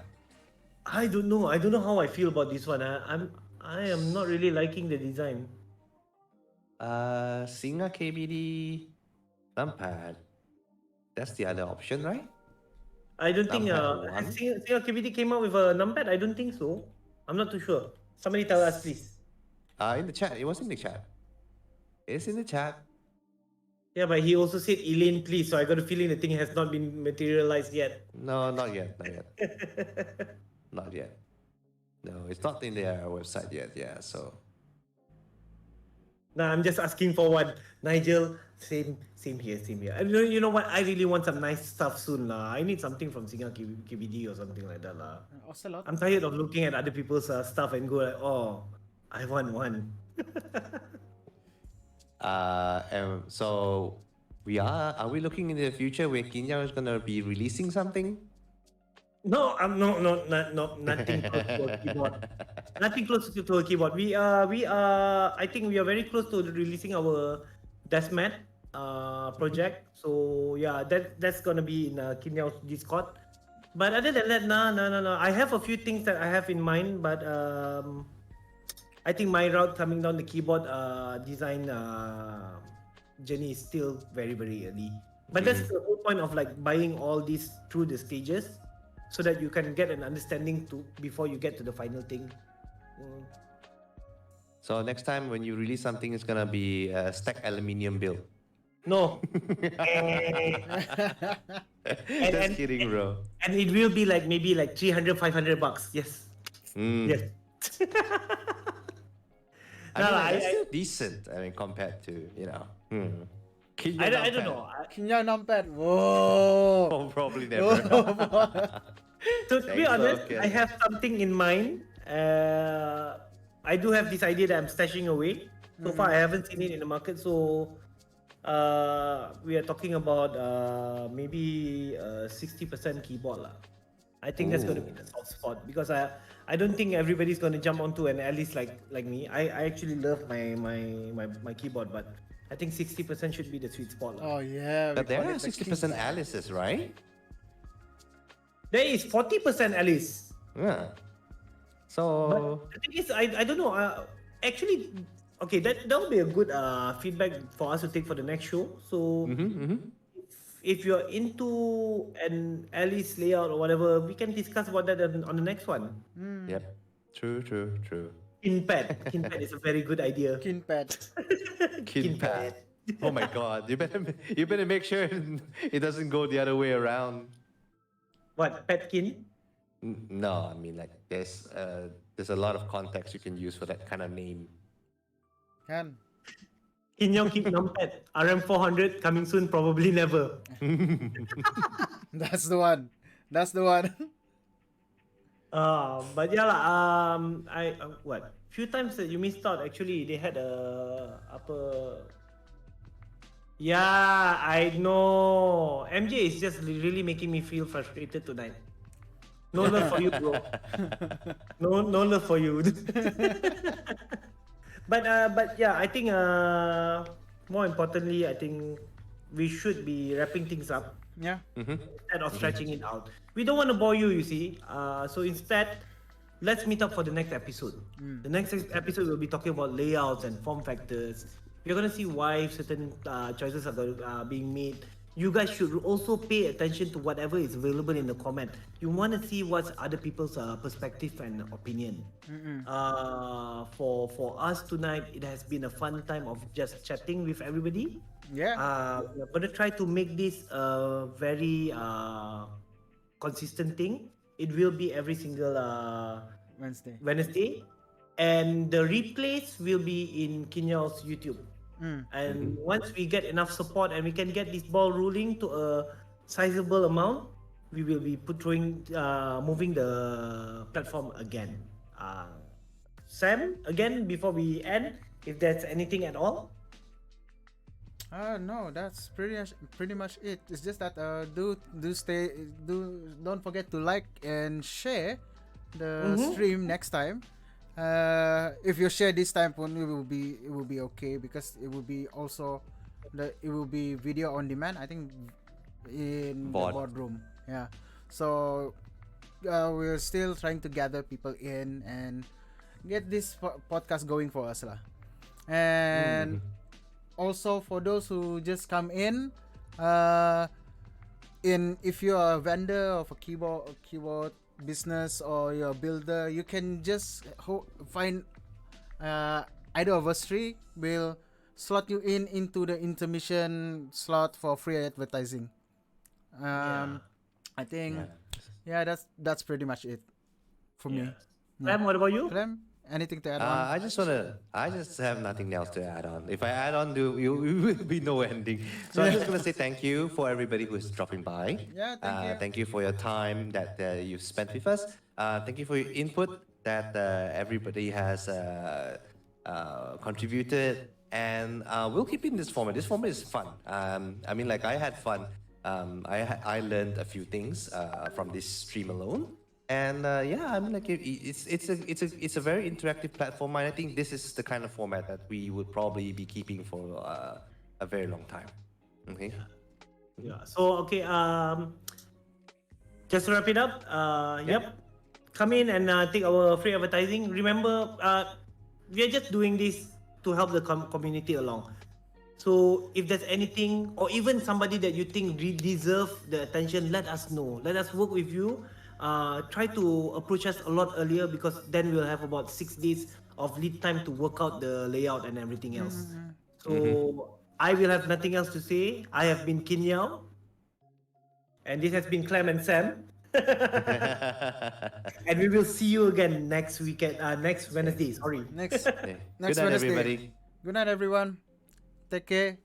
I don't know how I feel about this one. I am not really liking the design. Singa KBD numpad. That's the other option, right? I don't think Numpad has one. Singa KBD came out with a numpad. I don't think so. I'm not too sure. Somebody tell us, please. In the chat. It was in the chat. It's in the chat. Yeah, but he also said Elaine, please. So I got a feeling the thing has not been materialized yet. No, not yet. Not yet. Not yet. No, it's not in their website yet. Yeah, so. Nah, I'm just asking for one. Nigel, same here. And you know what? I really want some nice stuff soon, lah. I need something from Singa KBD or something like that, lah. Ocelot. I'm tired of looking at other people's stuff and go like, oh, I want one. And so are we looking into the future where Kinya is gonna be releasing something? No, nothing close to a keyboard. Nothing close to a keyboard. We are. I think we are very close to releasing our Deathmat project. So yeah, that's gonna be in Kinyao's Discord. But other than that, no. I have a few things that I have in mind, but I think my route coming down the keyboard design journey is still very early. But that's the whole point of like buying all these through the stages, so that you can get an understanding before you get to the final thing. So next time when you release something, it's gonna be a stack aluminium build. No. Just kidding, bro. And it will be like maybe like 300, 500 bucks. Yes. Mm. Yes. I No, mean, I- it's still decent. I mean, compared to Kinya I don't numpad. know. Kinya numpad. Whoa. Oh, probably never. So to be Thanks, honest, okay. I have something in mind. I do have this idea that I'm stashing away. So far, I haven't seen it in the market. So we are talking about maybe 60% keyboard lah. I think that's going to be the soft spot because I don't think everybody's going to jump onto an Alice like me. I actually love my keyboard, but I think 60% should be the sweet spot lah. Oh yeah, we But there call are it the 60% king size. Alice's, right? There is 40% Alice. Yeah. But So the thing is, I don't know. Actually, okay, that will be a good feedback for us to take for the next show. So if you're into an Alice layout or whatever, we can discuss about that on the next one. yep. True. Kinpad is a very good idea. Kin pad. Kinpad. Oh my god. You better make sure it doesn't go the other way around. What, petkin? No, I mean like there's a lot of context you can use for that kind of name. Kan. Kinyao keep numpad. RM400 coming soon, probably never. That's the one. That's the one. But yeah lah. I what? Few times that you missed out. Actually, they had a upper. Yeah, I know. MJ is just really making me feel frustrated tonight. No love for you, bro. No love for you. But yeah, I think more importantly, I think we should be wrapping things up Yeah. instead of stretching it out. We don't want to bore you, you see. So instead, let's meet up for the next episode. The next episode will be talking about layouts and form factors. We're gonna see why certain choices are being made. You guys should also pay attention to whatever is available in the comment. You want to see what's other people's perspective and opinion. For us tonight, it has been a fun time of just chatting with everybody. Yeah. We're gonna try to make this a very consistent thing. It will be every single Wednesday, and the replays will be in Kinyao's YouTube. And once we get enough support and we can get this ball rolling to a sizable amount, we will be moving the platform again. Sam, again, before we end, if there's anything at all. No, that's pretty much it. It's just that don't forget to like and share the stream next time. If you share this time, it will be okay because it will be also it will be video on demand. I think in the boardroom. Yeah. So we're still trying to gather people in and get this podcast going for us lah. And also for those who just come in, if you're a vendor of a keyboard business or you're a builder, you can just find either of us three will slot you into the intermission slot for free advertising. I think that's pretty much it for me. Clem, what about you? Clem, anything to add on? I just have nothing else to add on. If I add on, you will be no ending. So I'm just gonna say thank you for everybody who's dropping by. Yeah, thank you. Thank you for your time that you've spent with us. Thank you for your input that everybody has contributed, and we'll keep in this format. This format is fun. I mean, like I had fun. I learned a few things from this stream alone. And I mean, like it's a very interactive platform, and I think this is the kind of format that we would probably be keeping for a very long time. Okay. Yeah. So okay. Just to wrap it up. Yep. Come in and take our free advertising. Remember, we are just doing this to help the community along. So if there's anything, or even somebody that you think deserve the attention, let us know. Let us work with you. Try to approach us a lot earlier because then we'll have about 6 days of lead time to work out the layout and everything else. So I will have nothing else to say. I have been Kinyao, and this has been Clem and Sam. And we will see you again next weekend, next Wednesday. Sorry. Next Good night, Wednesday. everybody. Good night, everyone. Take care.